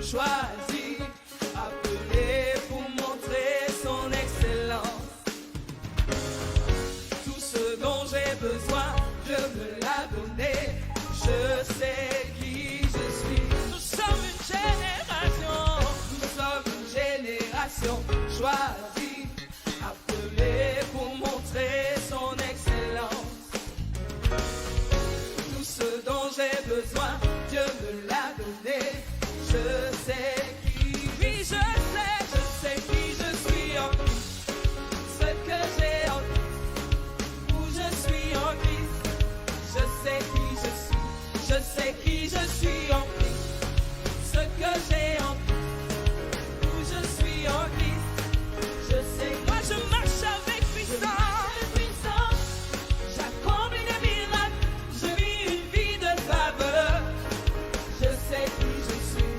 choisi, appelé pour montrer son excellence. Tout ce dont j'ai besoin, Dieu me l'a donné. Je sais qui je suis. Nous sommes une génération choisie, appelée pour montrer son excellence. Tout ce dont j'ai besoin, Dieu me l'a donné. Je sais qui, oui, je sais qui je suis en Christ. Ce que j'ai en Christ, où je suis en Christ. Je sais qui je suis, je sais qui je suis en Christ. Ce que j'ai en Christ, où je suis en Christ. Je sais, moi je marche avec puissance. J'accomplis des miracles, je vis une vie de faveur. Je sais qui je suis,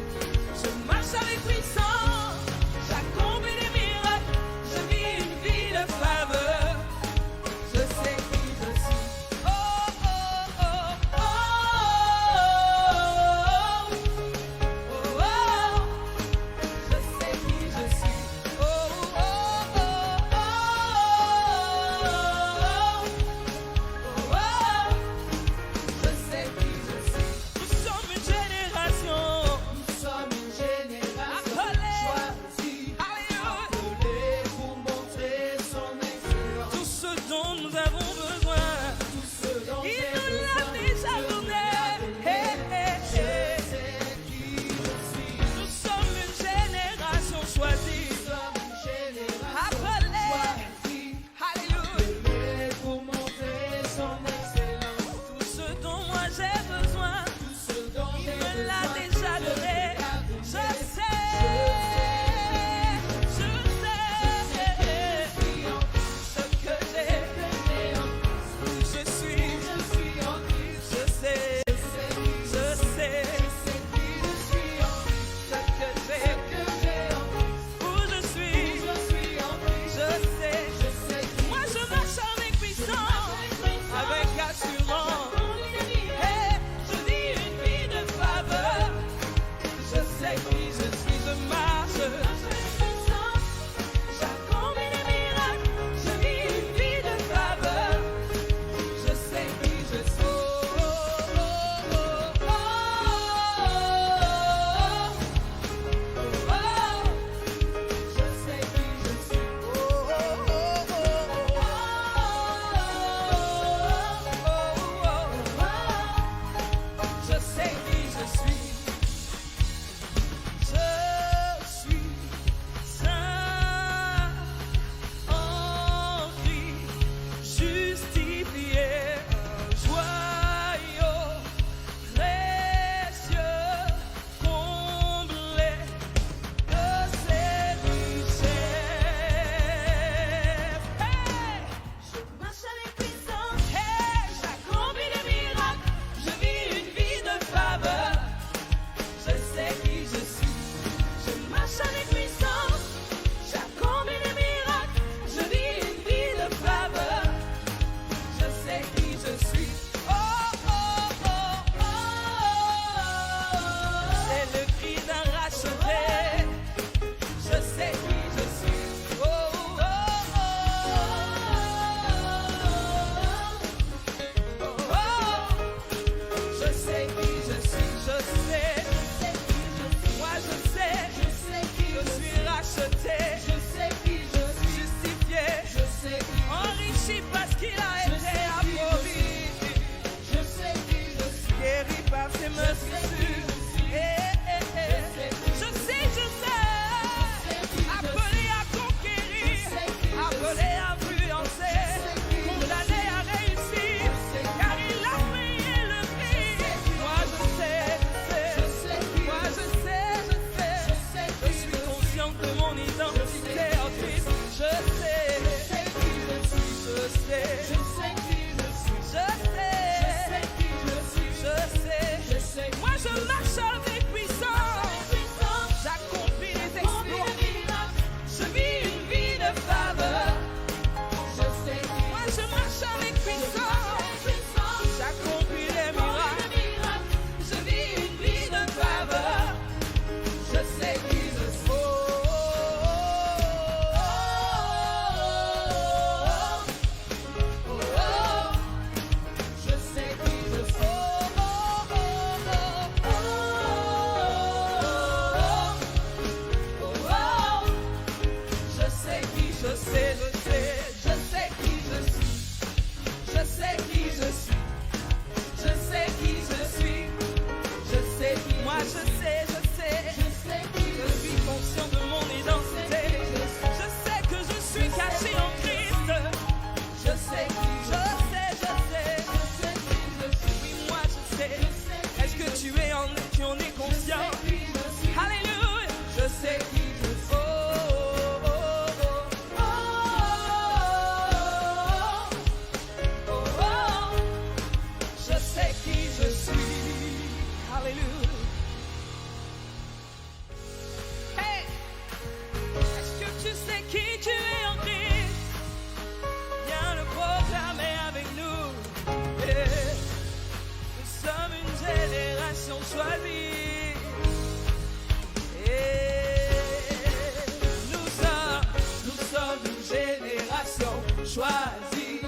choisi,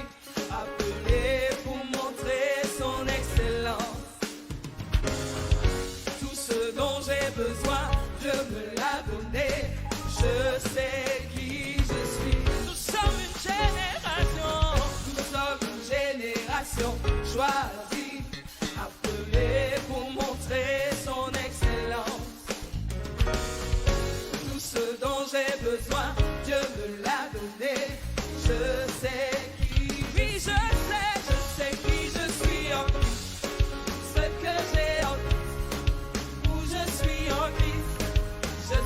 appelé pour montrer son excellence. Tout ce dont j'ai besoin, Dieu me l'a donné. Je sais qui je suis. Nous sommes une génération choisie, appelée pour montrer son excellence. Tout ce dont j'ai besoin, Dieu me l'a donné. Je sais qui, oui, je sais qui je suis en Christ. Ce que j'ai en Christ, où je suis en Christ, je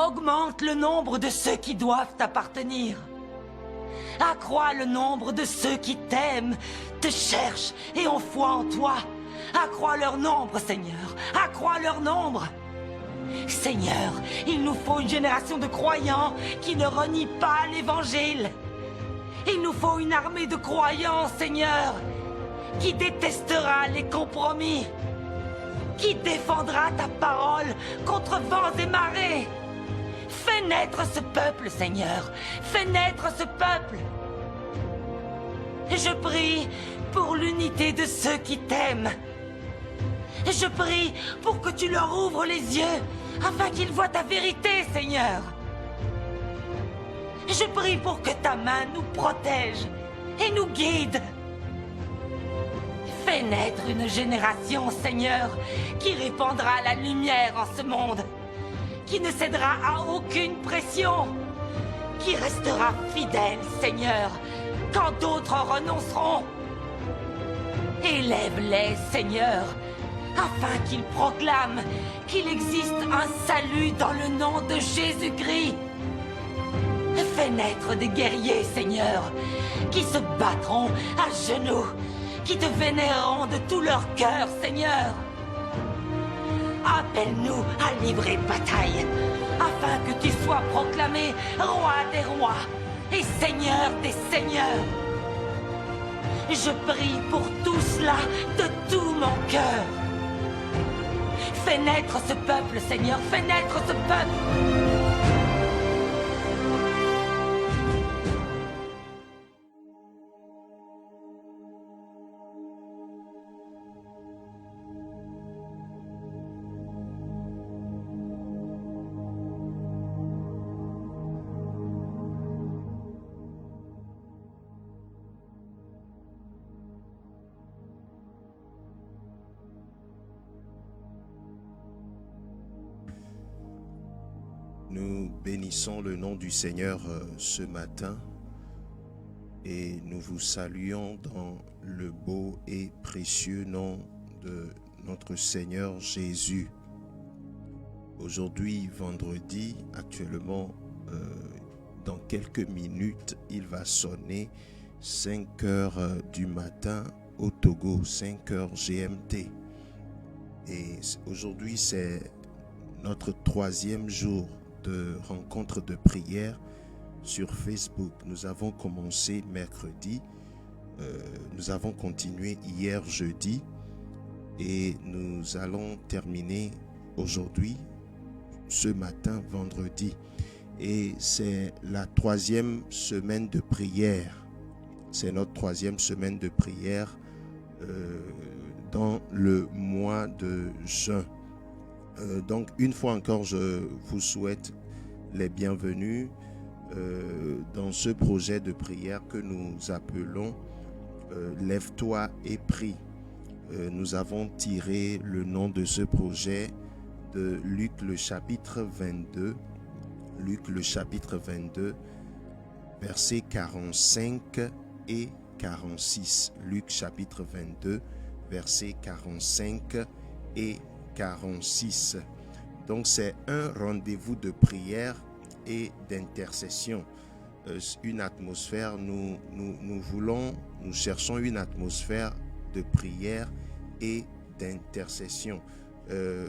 Augmente le nombre de ceux qui doivent t'appartenir. Accrois le nombre de ceux qui t'aiment, te cherchent et ont foi en toi. Accrois leur nombre, Seigneur. Accrois leur nombre. Seigneur, il nous faut une génération de croyants qui ne renient pas l'Évangile. Il nous faut une armée de croyants, Seigneur, qui détestera les compromis, qui défendra ta parole contre vents et marées. Fais naître ce peuple, Seigneur. Fais naître ce peuple. Je prie pour l'unité de ceux qui t'aiment. Je prie pour que tu leur ouvres les yeux afin qu'ils voient ta vérité, Seigneur. Je prie pour que ta main nous protège et nous guide. Fais naître une génération, Seigneur, qui répandra la lumière en ce monde, qui ne cédera à aucune pression, qui restera fidèle, Seigneur, quand d'autres renonceront. Élève-les, Seigneur, afin qu'ils proclament qu'il existe un salut dans le nom de Jésus-Christ. Fais naître des guerriers, Seigneur, qui se battront à genoux, qui te vénéreront de tout leur cœur, Seigneur. Appelle-nous à livrer bataille, afin que tu sois proclamé roi des rois et seigneur des seigneurs. Je prie pour tout cela de tout mon cœur. Fais naître ce peuple, Seigneur, fais naître ce peuple. Nous bénissons le nom du Seigneur ce matin et nous vous saluons dans le beau et précieux nom de notre Seigneur Jésus. Aujourd'hui, vendredi, actuellement, dans quelques minutes, il va sonner 5 heures du matin au Togo, 5 heures GMT. Et aujourd'hui, c'est notre 3e jour de rencontre de prière sur Facebook. Nous avons commencé mercredi, nous avons continué hier jeudi et nous allons terminer aujourd'hui, ce matin, vendredi. Et c'est la 3e semaine de prière. C'est notre 3e semaine de prière dans le mois de juin. Donc, une fois encore, je vous souhaite les bienvenus dans ce projet de prière que nous appelons Lève-toi et prie. Nous avons tiré le nom de ce projet de Luc le chapitre 22. Luc le chapitre 22, versets 45 et 46. Luc chapitre 22, versets 45 et 46. Donc c'est un rendez-vous de prière et d'intercession. Une atmosphère, nous cherchons une atmosphère de prière et d'intercession.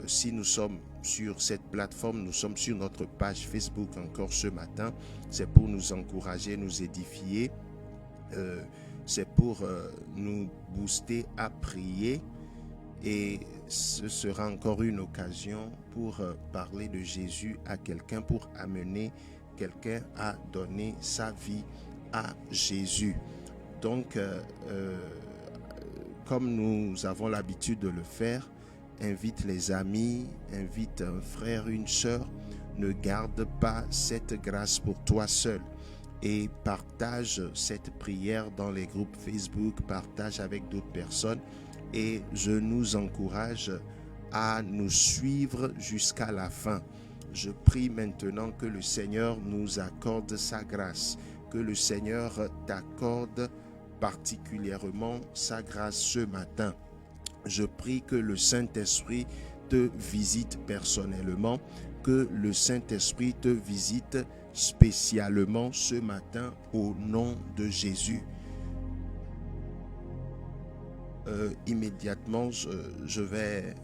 Si nous sommes sur cette plateforme, nous sommes sur notre page Facebook encore ce matin, c'est pour nous encourager, nous édifier, c'est pour nous booster à prier. Et ce sera encore une occasion pour parler de Jésus à quelqu'un, pour amener quelqu'un à donner sa vie à Jésus. Donc, comme nous avons l'habitude de le faire, invite les amis, invite un frère, une sœur. Ne garde pas cette grâce pour toi seul. Et partage cette prière dans les groupes Facebook, partage avec d'autres personnes. Et je nous encourage à nous suivre jusqu'à la fin. Je prie maintenant que le Seigneur nous accorde sa grâce, que le Seigneur t'accorde particulièrement sa grâce ce matin. Je prie que le Saint-Esprit te visite personnellement, que le Saint-Esprit te visite spécialement ce matin au nom de Jésus. Immédiatement, je vais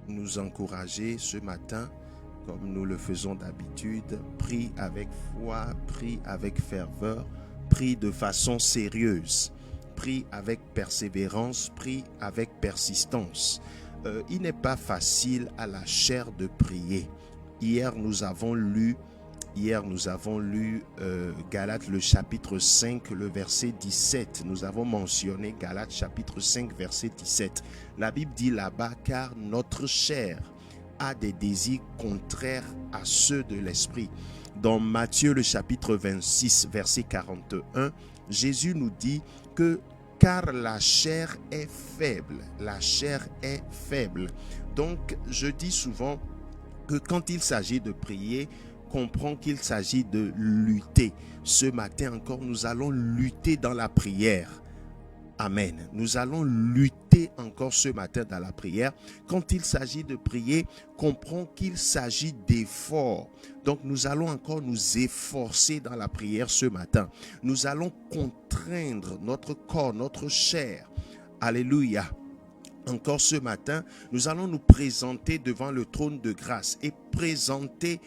nous encourager ce matin, comme nous le faisons d'habitude. Prie avec foi, prie avec ferveur, prie de façon sérieuse, prie avec persévérance, prie avec persistance. Il n'est pas facile à la chair de prier. Hier, nous avons lu Galates le chapitre 5, le verset 17. Nous avons mentionné Galates chapitre 5, verset 17. La Bible dit là-bas, car notre chair a des désirs contraires à ceux de l'esprit. Dans Matthieu le chapitre 26, verset 41, Jésus nous dit que car la chair est faible. La chair est faible. Donc, je dis souvent que quand il s'agit de prier, comprends qu'il s'agit de lutter. Ce matin encore, nous allons lutter dans la prière. Amen. Nous allons lutter encore ce matin dans la prière. Quand il s'agit de prier, comprends qu'il s'agit d'efforts. Donc nous allons encore nous efforcer dans la prière ce matin. Nous allons contraindre notre corps, notre chair. Alléluia. Encore ce matin, nous allons nous présenter devant le trône de grâce et présenter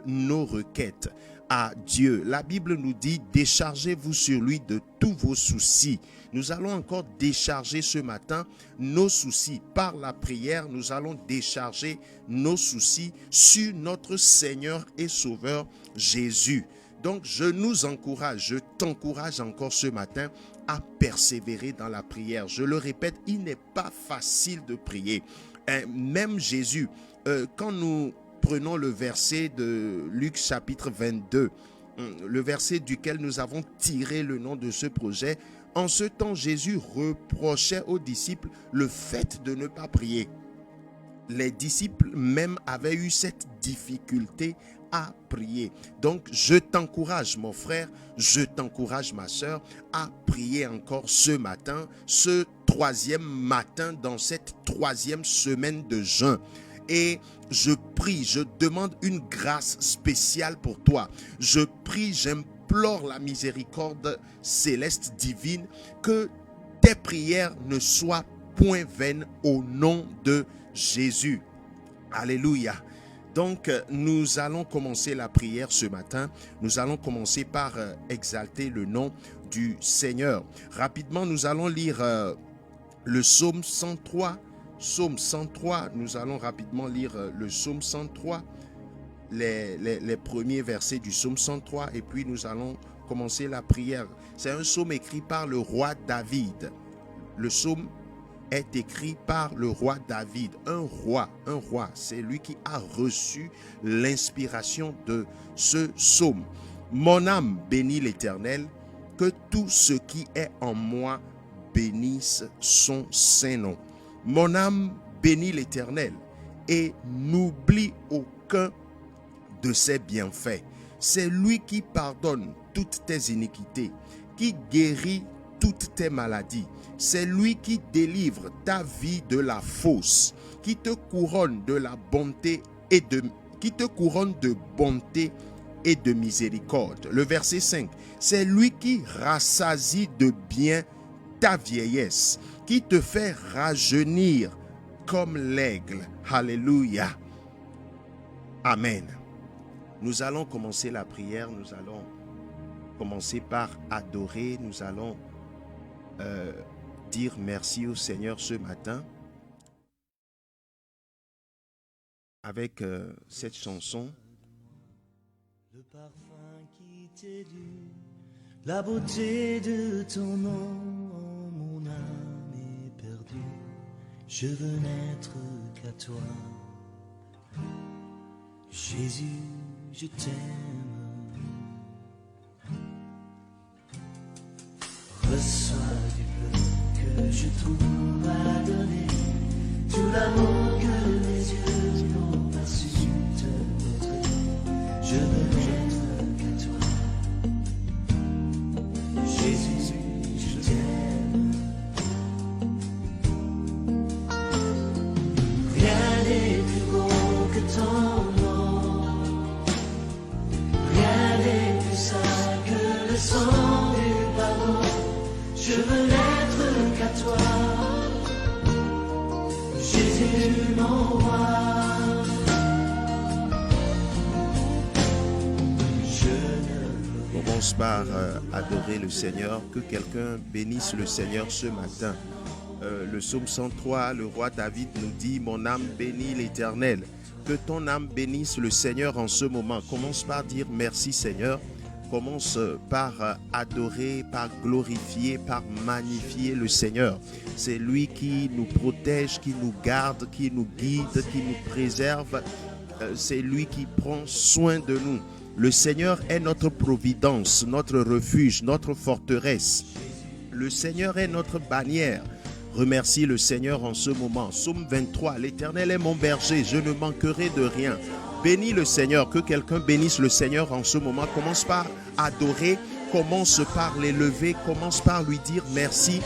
nos requêtes à Dieu. La Bible nous dit, déchargez-vous sur lui de tous vos soucis. Nous allons encore décharger ce matin nos soucis. Par la prière, nous allons décharger nos soucis sur notre Seigneur et Sauveur Jésus. Donc, je nous encourage, je t'encourage encore ce matin à persévérer dans la prière. Je le répète, il n'est pas facile de prier. Même Jésus, quand nous prenons le verset de Luc chapitre 22, le verset duquel nous avons tiré le nom de ce projet, en ce temps, Jésus reprochait aux disciples le fait de ne pas prier. Les disciples même avaient eu cette difficulté à prier. Donc, je t'encourage, mon frère, je t'encourage, ma soeur, à prier encore ce matin, ce 3e matin dans cette 3e semaine de jeûne. Et je prie, je demande une grâce spéciale pour toi. Je prie, j'implore la miséricorde céleste divine, que tes prières ne soient point vaines au nom de Jésus. Alléluia. Donc, nous allons commencer la prière ce matin. Nous allons commencer par exalter le nom du Seigneur. Rapidement, nous allons lire le psaume 103. Psaume 103, nous allons rapidement lire le psaume 103, les premiers versets du psaume 103, et puis nous allons commencer la prière. C'est un psaume écrit par le roi David. Le psaume est écrit par le roi David, un roi, c'est lui qui a reçu l'inspiration de ce psaume. Mon âme bénit l'Éternel, que tout ce qui est en moi bénisse son saint nom. Mon âme bénit l'Éternel et n'oublie aucun de ses bienfaits. C'est lui qui pardonne toutes tes iniquités, qui guérit toutes tes maladies. C'est lui qui délivre ta vie de la fosse, qui te couronne de la bonté et de miséricorde. Le verset 5, c'est lui qui rassasie de bien ta vieillesse, qui te fait rajeunir comme l'aigle. Alléluia. Amen. Nous allons commencer la prière. Nous allons commencer par adorer. Nous allons dire merci au Seigneur ce matin avec cette chanson. Le parfum qui t'est dû, la beauté de ton nom, mon âme est perdue. Je veux n'être qu'à toi. Jésus, je t'aime. Reçois du peu que je trouve à donner, tout l'amour que mes yeux n'ont pas su te montrer. Je veux n'être qu'à toi. Jésus, je t'aime. Rien n'est plus beau que ton nom. Je veux n'être qu'à toi, Jésus mon roi. Commence par adorer le Seigneur. Que quelqu'un bénisse le Seigneur ce matin. Le psaume 103, le roi David nous dit: mon âme bénit l'Éternel. Que ton âme bénisse le Seigneur en ce moment. Commence par dire merci Seigneur. Commence par adorer, par glorifier, par magnifier le Seigneur. C'est lui qui nous protège, qui nous garde, qui nous guide, qui nous préserve. C'est lui qui prend soin de nous. Le Seigneur est notre providence, notre refuge, notre forteresse. Le Seigneur est notre bannière. Remercie le Seigneur en ce moment. Psaume 23, l'Éternel est mon berger, je ne manquerai de rien. Bénis le Seigneur, que quelqu'un bénisse le Seigneur en ce moment. Commence par adorer, commence par l'élever, commence par lui dire merci.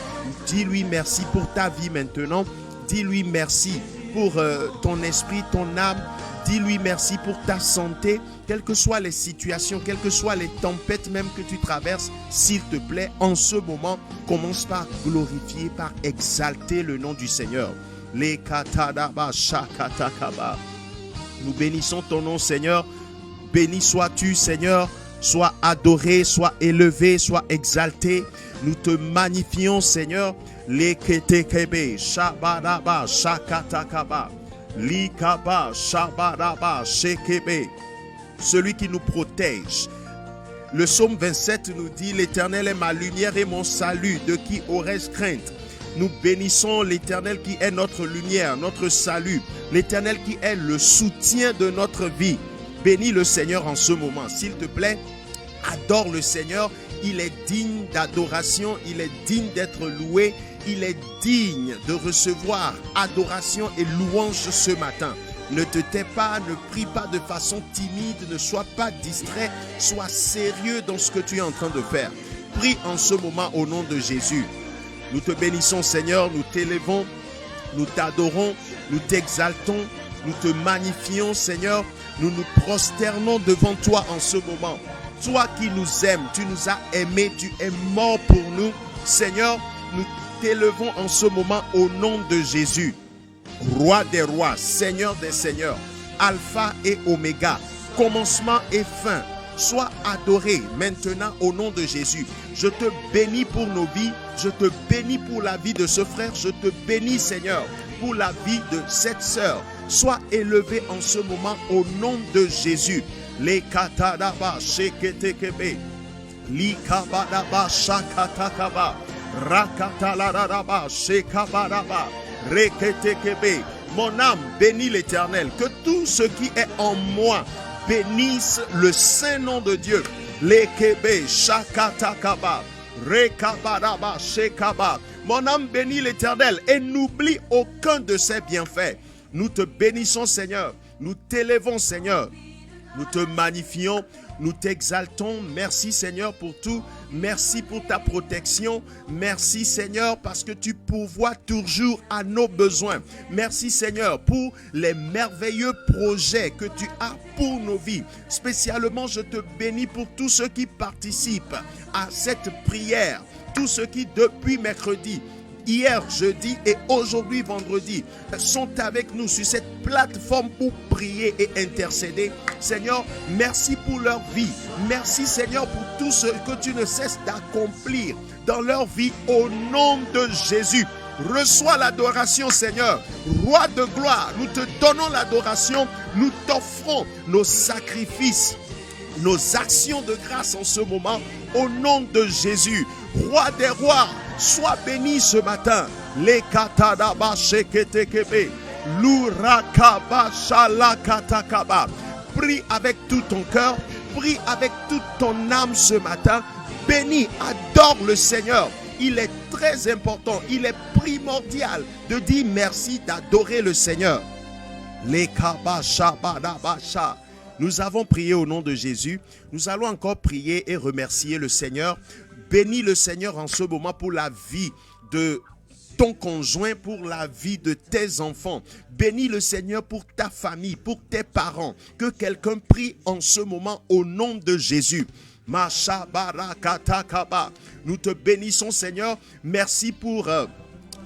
Dis-lui merci pour ta vie maintenant. Dis-lui merci pour ton esprit, ton âme. Dis-lui merci pour ta santé, quelles que soient les situations, quelles que soient les tempêtes même que tu traverses, s'il te plaît, en ce moment, commence par glorifier, par exalter le nom du Seigneur. Les katadaba shakatakaba. Nous bénissons ton nom, Seigneur. Béni sois-tu, Seigneur. Sois adoré, sois élevé, sois exalté. Nous te magnifions, Seigneur. Les ketekebe shabadaba shakatakaba. Likaba, Shabadaba, Shekebe, celui qui nous protège. Le psaume 27 nous dit: l'Éternel est ma lumière et mon salut, de qui aurais-je crainte? Nous bénissons l'Éternel qui est notre lumière, notre salut, l'Éternel qui est le soutien de notre vie. Bénis le Seigneur en ce moment, s'il te plaît. Adore le Seigneur, il est digne d'adoration, il est digne d'être loué. Il est digne de recevoir adoration et louange ce matin. Ne te tais pas, ne prie pas de façon timide, ne sois pas distrait, sois sérieux dans ce que tu es en train de faire. Prie en ce moment au nom de Jésus. Nous te bénissons Seigneur, nous t'élevons, nous t'adorons, nous t'exaltons, nous te magnifions Seigneur. Nous nous prosternons devant toi en ce moment. Toi qui nous aimes, tu nous as aimés, tu es mort pour nous. Seigneur, nous t'élevons en ce moment au nom de Jésus, roi des rois, seigneur des seigneurs, alpha et oméga, commencement et fin. Sois adoré maintenant au nom de Jésus. Je te bénis pour nos vies, je te bénis pour la vie de ce frère, je te bénis Seigneur pour la vie de cette sœur. Sois élevé en ce moment au nom de Jésus. Les katadaba sheketekebe, li kabadaba shakatakaba. Rakatalaraba, Shekabaraba, Reketekebe. Mon âme bénit l'Éternel. Que tout ce qui est en moi bénisse le saint nom de Dieu. Lekebe, Shakatakaba, Rekabaraba, Shekaba. Mon âme bénit l'Éternel et n'oublie aucun de ses bienfaits. Nous te bénissons, Seigneur. Nous t'élevons, Seigneur. Nous te magnifions. Nous t'exaltons. Merci Seigneur pour tout. Merci pour ta protection. Merci Seigneur parce que tu pourvois toujours à nos besoins. Merci Seigneur pour les merveilleux projets que tu as pour nos vies. Spécialement, je te bénis pour tous ceux qui participent à cette prière. Tous ceux qui depuis mercredi, hier jeudi et aujourd'hui vendredi sont avec nous sur cette plateforme pour prier et intercéder. Seigneur, merci pour leur vie. Merci Seigneur pour tout ce que tu ne cesses d'accomplir dans leur vie au nom de Jésus. Reçois l'adoration Seigneur, roi de gloire. Nous te donnons l'adoration, nous t'offrons nos sacrifices, nos actions de grâce en ce moment au nom de Jésus. Roi des rois, sois béni ce matin. Les katadaba sheketekebe, l'urakaba shalakatakaba. Prie avec tout ton cœur, prie avec toute ton âme ce matin. Bénis, adore le Seigneur. Il est très important, il est primordial de dire merci, d'adorer le Seigneur. Les kabashabadabasha. Nous avons prié au nom de Jésus. Nous allons encore prier et remercier le Seigneur. Bénis le Seigneur en ce moment pour la vie de ton conjoint, pour la vie de tes enfants. Bénis le Seigneur pour ta famille, pour tes parents. Que quelqu'un prie en ce moment au nom de Jésus. Mashabarakatakaba. Nous te bénissons, Seigneur. Merci pour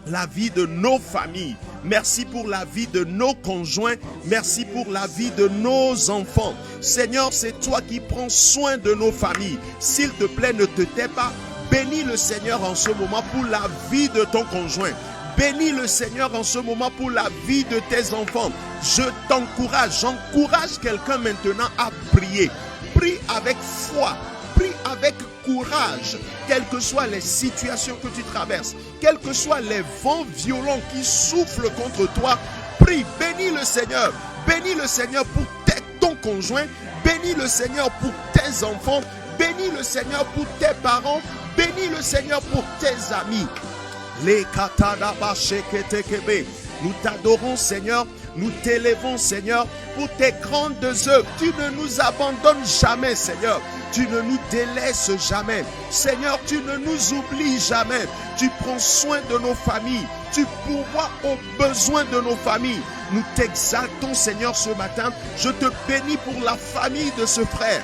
la vie de nos familles. Merci pour la vie de nos conjoints. Merci pour la vie de nos enfants. Seigneur, c'est toi qui prends soin de nos familles. S'il te plaît, ne te tais pas. Bénis le Seigneur en ce moment pour la vie de ton conjoint. Bénis le Seigneur en ce moment pour la vie de tes enfants. Je t'encourage, j'encourage quelqu'un maintenant à prier. Prie avec foi, prie avec courage, quelles que soient les situations que tu traverses, quels que soient les vents violents qui soufflent contre toi. Prie, bénis le Seigneur pour ton conjoint, bénis le Seigneur pour tes enfants, bénis le Seigneur pour tes parents, bénis le Seigneur pour tes amis. Les katadaba sheketekebe. Nous t'adorons, Seigneur. Nous t'élèvons, Seigneur, pour tes grandes œuvres. Tu ne nous abandonnes jamais, Seigneur. Tu ne nous délaisses jamais. Seigneur, tu ne nous oublies jamais. Tu prends soin de nos familles. Tu pourvois aux besoins de nos familles. Nous t'exaltons, Seigneur, ce matin. Je te bénis pour la famille de ce frère.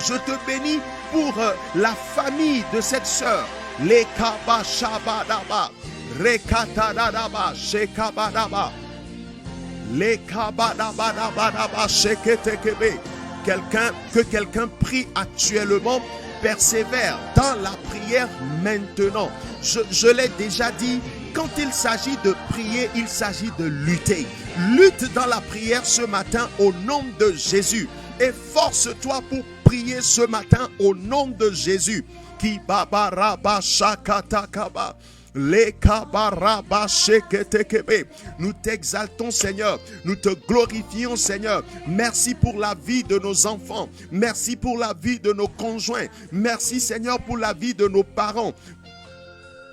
Je te bénis pour la famille de cette sœur. Les kaba shabadaba, rekatadadaba, shekabadaba, les kabadabadabadaba, sheketekebe. Que quelqu'un prie actuellement, persévère dans la prière maintenant. Je l'ai déjà dit, quand il s'agit de prier, il s'agit de lutter. Lutte dans la prière ce matin au nom de Jésus. Efforce-toi pour prier ce matin au nom de Jésus. Ki babaraba shakatakaba. Les kabaraba sheketekebe. Nous t'exaltons, Seigneur. Nous te glorifions, Seigneur. Merci pour la vie de nos enfants. Merci pour la vie de nos conjoints. Merci, Seigneur, pour la vie de nos parents.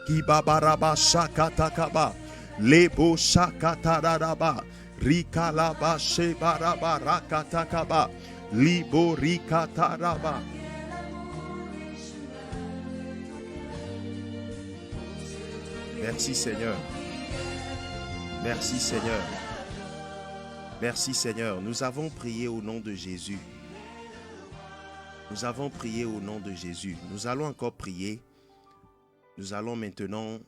Ki babaraba shakatakaba. Lebo shakataraba. Rikalaba shebaraba rakatakaba. Libo rikataraba. Merci Seigneur. Merci Seigneur. Merci Seigneur. Nous avons prié au nom de Jésus. Nous avons prié au nom de Jésus. Nous allons encore prier. Nous allons maintenant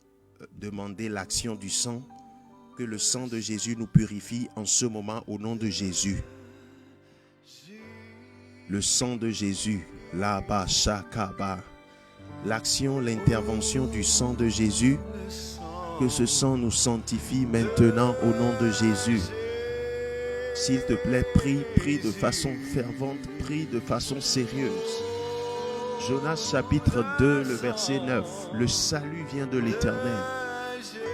demander l'action du sang. Que le sang de Jésus nous purifie en ce moment au nom de Jésus. Le sang de Jésus. Là-bas, shakaba. L'action, l'intervention du sang de Jésus. Que ce sang nous sanctifie maintenant au nom de Jésus. S'il te plaît, prie de façon fervente, prie de façon sérieuse. Jonas chapitre 2, le verset 9. Le salut vient de l'Éternel.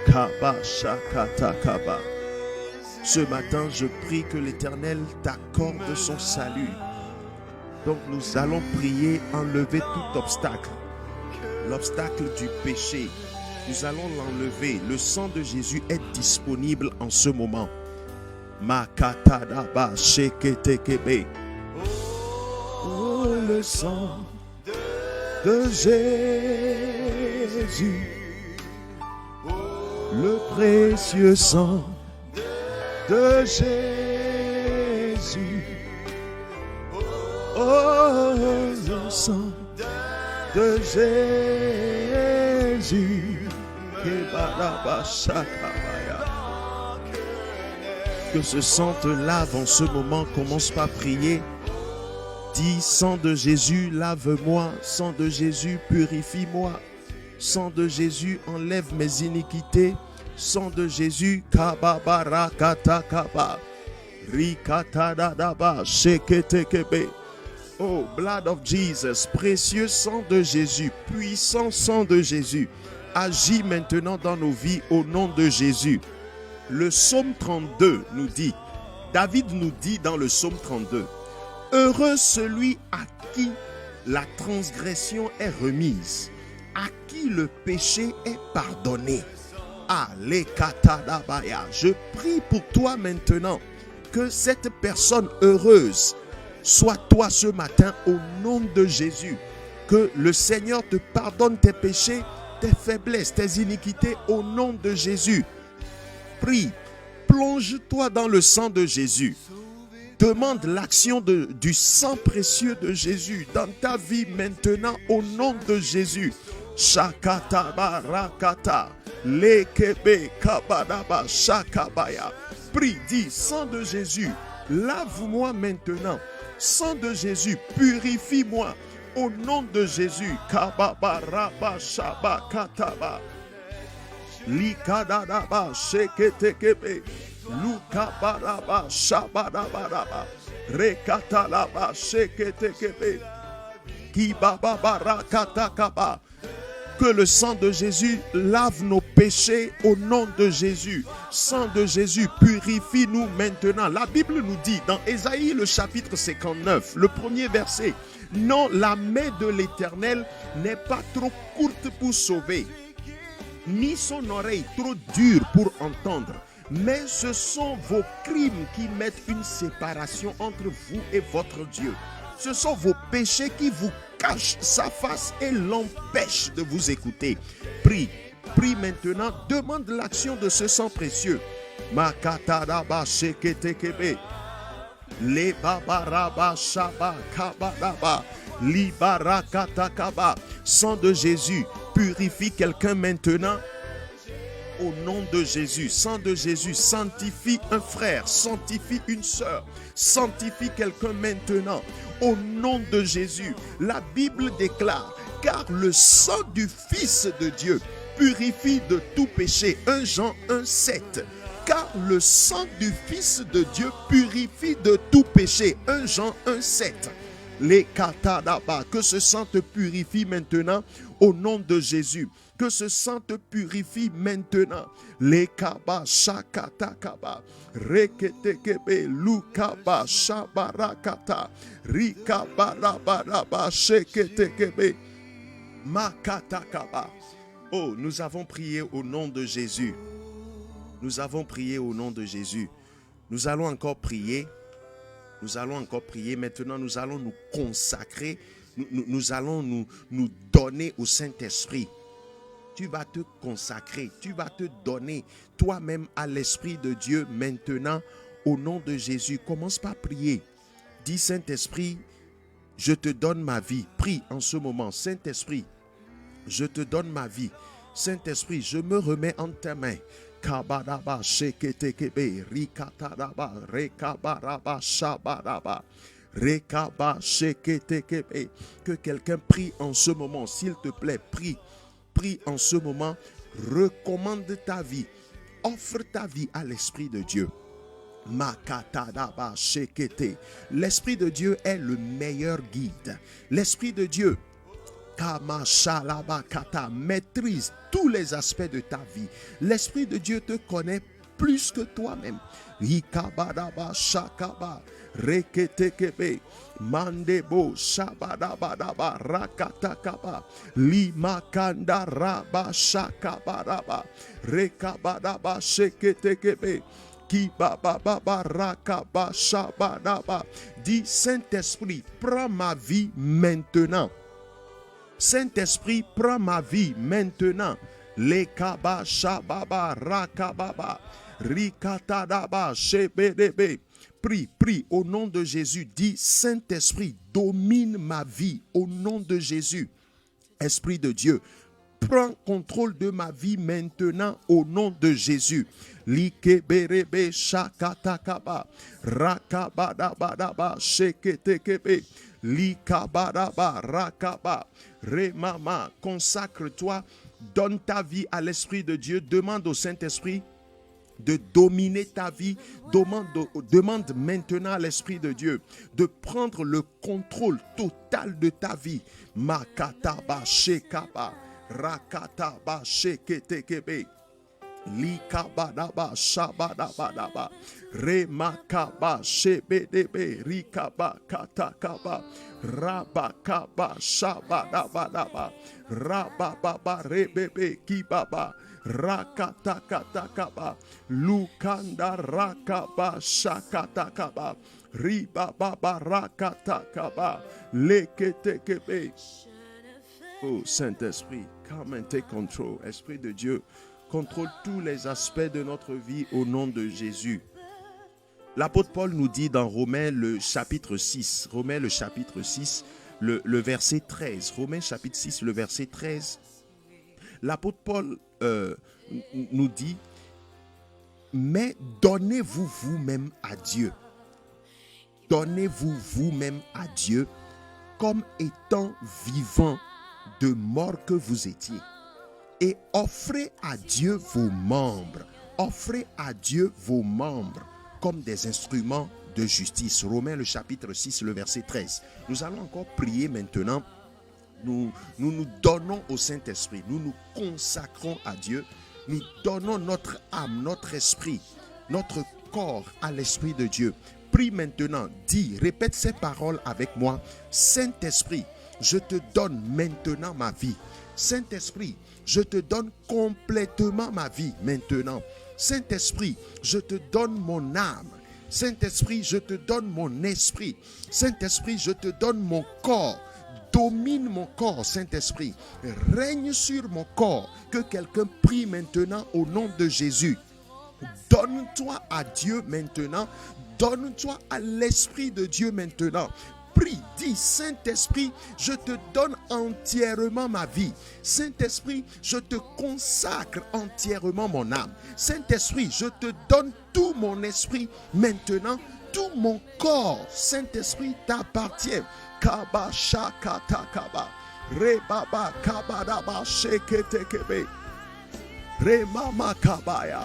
Kaba shakata kaba. Ce matin, je prie que l'Éternel t'accorde son salut. Donc nous allons prier, enlever tout obstacle. L'obstacle du péché. Nous allons l'enlever. Le sang de Jésus est disponible en ce moment. Makatadaba sheketekebe. Oh, le sang de Jésus. Le précieux sang de Jésus. Oh, le sang de Jésus. Que ce sang te lave en ce moment. Commence par prier. Dis, sang de Jésus, lave-moi. Sang de Jésus, purifie-moi. Sang de Jésus, enlève mes iniquités. Sang de Jésus, kababara katakaba. Rikatadadaba sheketekebe. Oh, blood of Jesus, précieux sang de Jésus, puissant sang de Jésus, agis maintenant dans nos vies au nom de Jésus. Le psaume 32 nous dit, David nous dit dans le psaume 32, heureux celui à qui la transgression est remise, à qui le péché est pardonné. Ah, les katadabaya, je prie pour toi maintenant que cette personne heureuse soit toi ce matin au nom de Jésus. Que le Seigneur te pardonne tes péchés, tes faiblesses, tes iniquités au nom de Jésus. Prie, plonge-toi dans le sang de Jésus. Demande l'action du sang précieux de Jésus dans ta vie maintenant au nom de Jésus. Shakata barakata lekebe kabadaba shakabaya. Prie, dis, sang de Jésus, lave-moi maintenant. Sang de Jésus, purifie-moi au nom de Jésus. Kababaraba shabakataba likadadaba sheketekebe. Lukabaraba shabarabaraba rekatalaba sheketekebe kibababarakatakaba. Que le sang de Jésus lave nos péchés au nom de Jésus. Sang de Jésus, purifie-nous maintenant. La Bible nous dit dans Ésaïe le chapitre 59, le premier verset, non, la main de l'Éternel n'est pas trop courte pour sauver, ni son oreille trop dure pour entendre. Mais ce sont vos crimes qui mettent une séparation entre vous et votre Dieu. Ce sont vos péchés qui vous cachent sa face et l'empêchent de vous écouter. Prie, prie maintenant, demande l'action de ce sang précieux. Makataraba sheketekebe. Le babaraba shaba kabadaba. Libarakatakaba. Sang de Jésus, purifie quelqu'un maintenant. Au nom de Jésus, sang de Jésus, sanctifie un frère, sanctifie une sœur, sanctifie quelqu'un maintenant. Au nom de Jésus, la Bible déclare, car le sang du Fils de Dieu purifie de tout péché. 1 Jean 1,7. Car le sang du Fils de Dieu purifie de tout péché. 1 Jean 1,7. Les katadaba, que ce sang te purifie maintenant au nom de Jésus. Que ce sang te purifie maintenant. Les kaba shakatakaba reketekebe lukaba shabarakata rikabarabaraba sheketekebe makatakaba. Oh, nous avons prié au nom de Jésus. Nous avons prié au nom de Jésus. Nous allons encore prier. Nous allons encore prier. Maintenant, nous allons nous consacrer. Nous allons nous donner au Saint-Esprit. Tu vas te consacrer. Tu vas te donner toi-même à l'Esprit de Dieu maintenant au nom de Jésus. Commence par prier. Dis, Saint-Esprit, je te donne ma vie. Prie en ce moment. Saint-Esprit, je te donne ma vie. Saint-Esprit, je me remets en ta main. Kabadaba sheketekebe rikataraba rekabaraba shabaraba rekaba sheketekebe. Que quelqu'un prie en ce moment, s'il te plaît, prie. Prie en ce moment, recommande ta vie, offre ta vie à l'Esprit de Dieu. Makatadaba shekete. L'Esprit de Dieu est le meilleur guide. L'Esprit de Dieu Kamashalabakata maîtrise tous les aspects de ta vie. L'Esprit de Dieu te connaît plus que toi-même. Ikabadaba shakaba reketekebe mandebo shabadabadaba rakatakaba limakanda raba shakabaraba rekabadaba sheketekebe kibababa rakaba shabadaba. Dis, Saint-Esprit, prends ma vie maintenant. Saint-Esprit, prends ma vie maintenant. Lekaba shababa rakababa rikatadaba shebedebe. Prie, prie au nom de Jésus. Dis, Saint-Esprit, domine ma vie au nom de Jésus. Esprit de Dieu, prends contrôle de ma vie maintenant au nom de Jésus. Likeberebe shakatakaba rakabadabadaba sheketekebe likabadaba rakaba remama. Consacre-toi, donne ta vie à l'Esprit de Dieu. Demande au Saint-Esprit de dominer ta vie. Demande maintenant à l'Esprit de Dieu de prendre le contrôle total de ta vie. Makataba shekaba rakataba sheketekebe likabadaba shabadabadaba remakaba shebedebe rikaba katakaba rabakaba shabadabadaba rabababa rebebe kibaba rakatakatakaba lukanda rakaba shakatakaba ribababa rakatakaba leketekebe. Oh Saint-Esprit, come and take control. Esprit de Dieu, contrôle tous les aspects de notre vie au nom de Jésus. L'apôtre Paul nous dit dans Romains le chapitre 6, le verset 13, Romains chapitre 6, le verset 13, l'apôtre Paul nous dit, mais donnez-vous vous-même à Dieu. Donnez-vous vous-même à Dieu comme étant vivant de mort que vous étiez. Et offrez à Dieu vos membres. Offrez à Dieu vos membres comme des instruments de justice. Romains le chapitre 6, le verset 13. Nous allons encore prier maintenant. Nous donnons au Saint-Esprit. Nous nous consacrons à Dieu. Nous donnons notre âme, notre esprit, notre corps à l'Esprit de Dieu. Prie maintenant, dis, répète ces paroles avec moi. Saint-Esprit, je te donne maintenant ma vie. Saint-Esprit, je te donne complètement ma vie maintenant. Saint-Esprit, je te donne mon âme. Saint-Esprit, je te donne mon esprit. Saint-Esprit, je te donne mon corps. Domine mon corps, Saint-Esprit. Règne sur mon corps. Que quelqu'un prie maintenant au nom de Jésus. Donne-toi à Dieu maintenant. Donne-toi à l'Esprit de Dieu maintenant. Prie, dis, Saint-Esprit, je te donne entièrement ma vie. Saint-Esprit, je te consacre entièrement mon âme. Saint-Esprit, je te donne tout mon esprit maintenant, tout mon corps. Saint-Esprit t'appartient. Kaba shakata kaba. Rebaba kabadaba sheketekebe. Remama kabaya.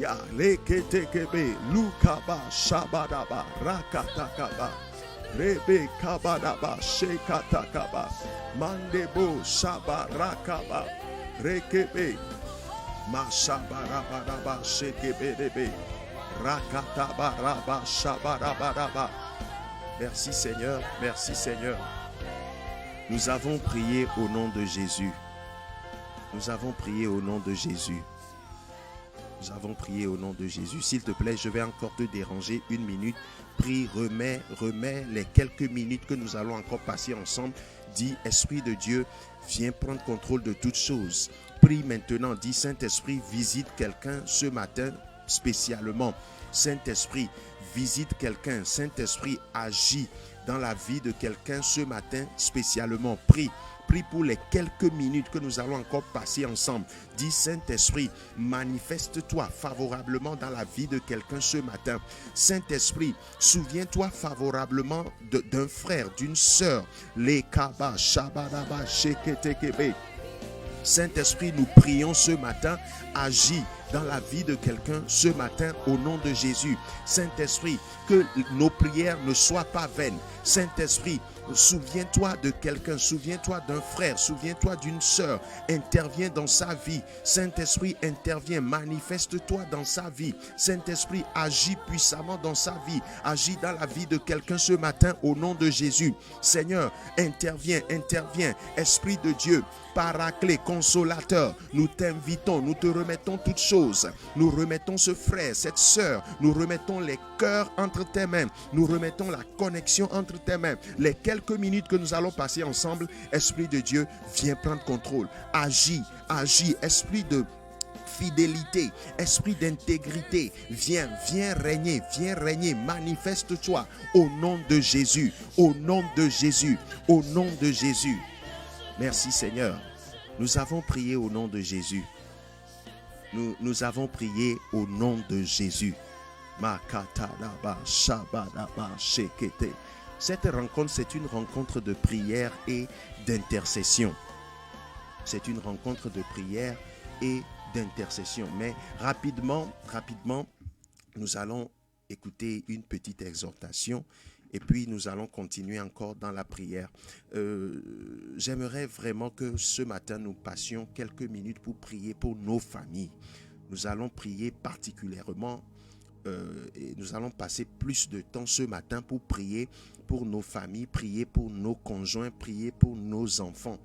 Ya leketekebe. Lukaba shabadaba rakatakaba. Rebe kabadaba shekatakaba. Mandebo shabarakaba. Rekebe. Mashabarabadaba shekebedebe. Rakatabaraba shabarabadaba. Merci Seigneur, merci Seigneur. Nous avons prié au nom de Jésus. Nous avons prié au nom de Jésus. Nous avons prié au nom de Jésus. S'il te plaît, je vais encore te déranger une minute. Prie, remets les quelques minutes que nous allons encore passer ensemble. Dis, Esprit de Dieu, viens prendre contrôle de toutes choses. Prie maintenant, dis, Saint-Esprit, visite quelqu'un ce matin spécialement. Saint-Esprit, visite quelqu'un. Saint-Esprit, agit dans la vie de quelqu'un ce matin spécialement. Prie pour les quelques minutes que nous allons encore passer ensemble. Dis, Saint-Esprit, manifeste-toi favorablement dans la vie de quelqu'un ce matin. Saint-Esprit, souviens-toi favorablement d'un frère, d'une sœur. Les kaba shabadaba sheketekebe. Saint-Esprit, nous prions ce matin, agis dans la vie de quelqu'un ce matin au nom de Jésus. Saint-Esprit, que nos prières ne soient pas vaines. Saint-Esprit, souviens-toi de quelqu'un, souviens-toi d'un frère, souviens-toi d'une sœur, interviens dans sa vie. Saint-Esprit, interviens, manifeste-toi dans sa vie. Saint-Esprit, agis puissamment dans sa vie, agis dans la vie de quelqu'un ce matin au nom de Jésus. Seigneur, interviens, Esprit de Dieu, Paraclet, consolateur, nous t'invitons, nous te remettons toutes choses. Nous remettons ce frère, cette sœur, nous remettons les cœurs entre tes mains, nous remettons la connexion entre tes mains. Les quelques minutes que nous allons passer ensemble, Esprit de Dieu, viens prendre contrôle. Agis, Esprit de fidélité, esprit d'intégrité, viens régner, manifeste-toi au nom de Jésus, au nom de Jésus, au nom de Jésus. Merci Seigneur. Nous avons prié au nom de Jésus. Nous avons prié au nom de Jésus. Cette rencontre, c'est une rencontre de prière et d'intercession. C'est une rencontre de prière et d'intercession. Mais rapidement, nous allons écouter une petite exhortation et puis nous allons continuer encore dans la prière. J'aimerais vraiment que ce matin, nous passions quelques minutes pour prier pour nos familles. Nous allons prier particulièrement et nous allons passer plus de temps ce matin pour prier pour nos familles, prier pour nos conjoints, prier pour nos enfants.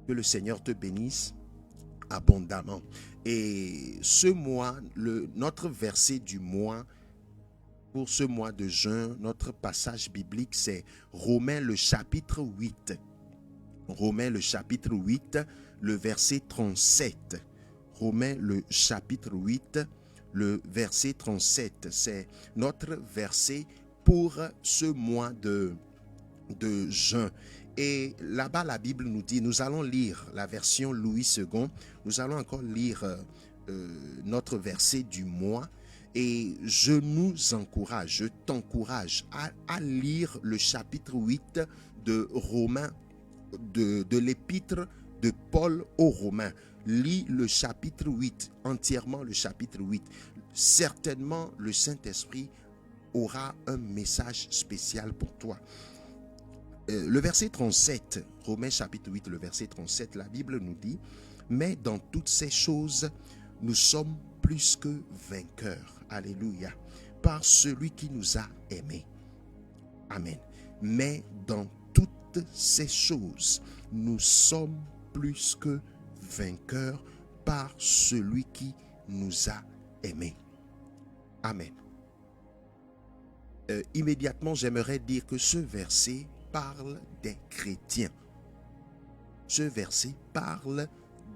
Que le Seigneur te bénisse abondamment. Et ce mois, notre verset du mois, pour ce mois de juin, notre passage biblique, c'est Romains le chapitre 8. Romains le chapitre 8, le verset 37. Romains le chapitre 8, le verset 37. C'est notre verset pour ce mois de juin. Et là-bas, la Bible nous dit, nous allons lire la version Louis II, nous allons encore lire notre verset du mois. Et je nous encourage, je t'encourage à lire le chapitre 8 de Romains, de l'épître de Paul aux Romains. Lis le chapitre 8, entièrement le chapitre 8. Certainement, le Saint-Esprit aura un message spécial pour toi. Le verset 37, Romains chapitre 8, le verset 37, la Bible nous dit, « Mais dans toutes ces choses, nous sommes plus que vainqueurs. » Alléluia. Par celui qui nous a aimés. Amen. Mais dans toutes ces choses, nous sommes plus que vainqueurs par celui qui nous a aimés. Amen. Immédiatement, j'aimerais dire que ce verset parle des chrétiens. Ce verset parle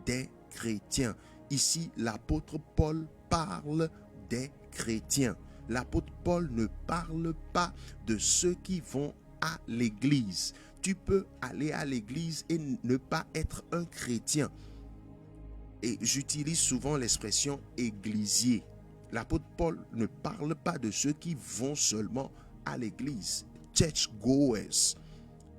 des chrétiens. Ici, l'apôtre Paul parle des chrétiens. L'apôtre Paul ne parle pas de ceux qui vont à l'église. Tu peux aller à l'église et ne pas être un chrétien. Et j'utilise souvent l'expression églisier. L'apôtre Paul ne parle pas de ceux qui vont seulement à l'église. Church goers.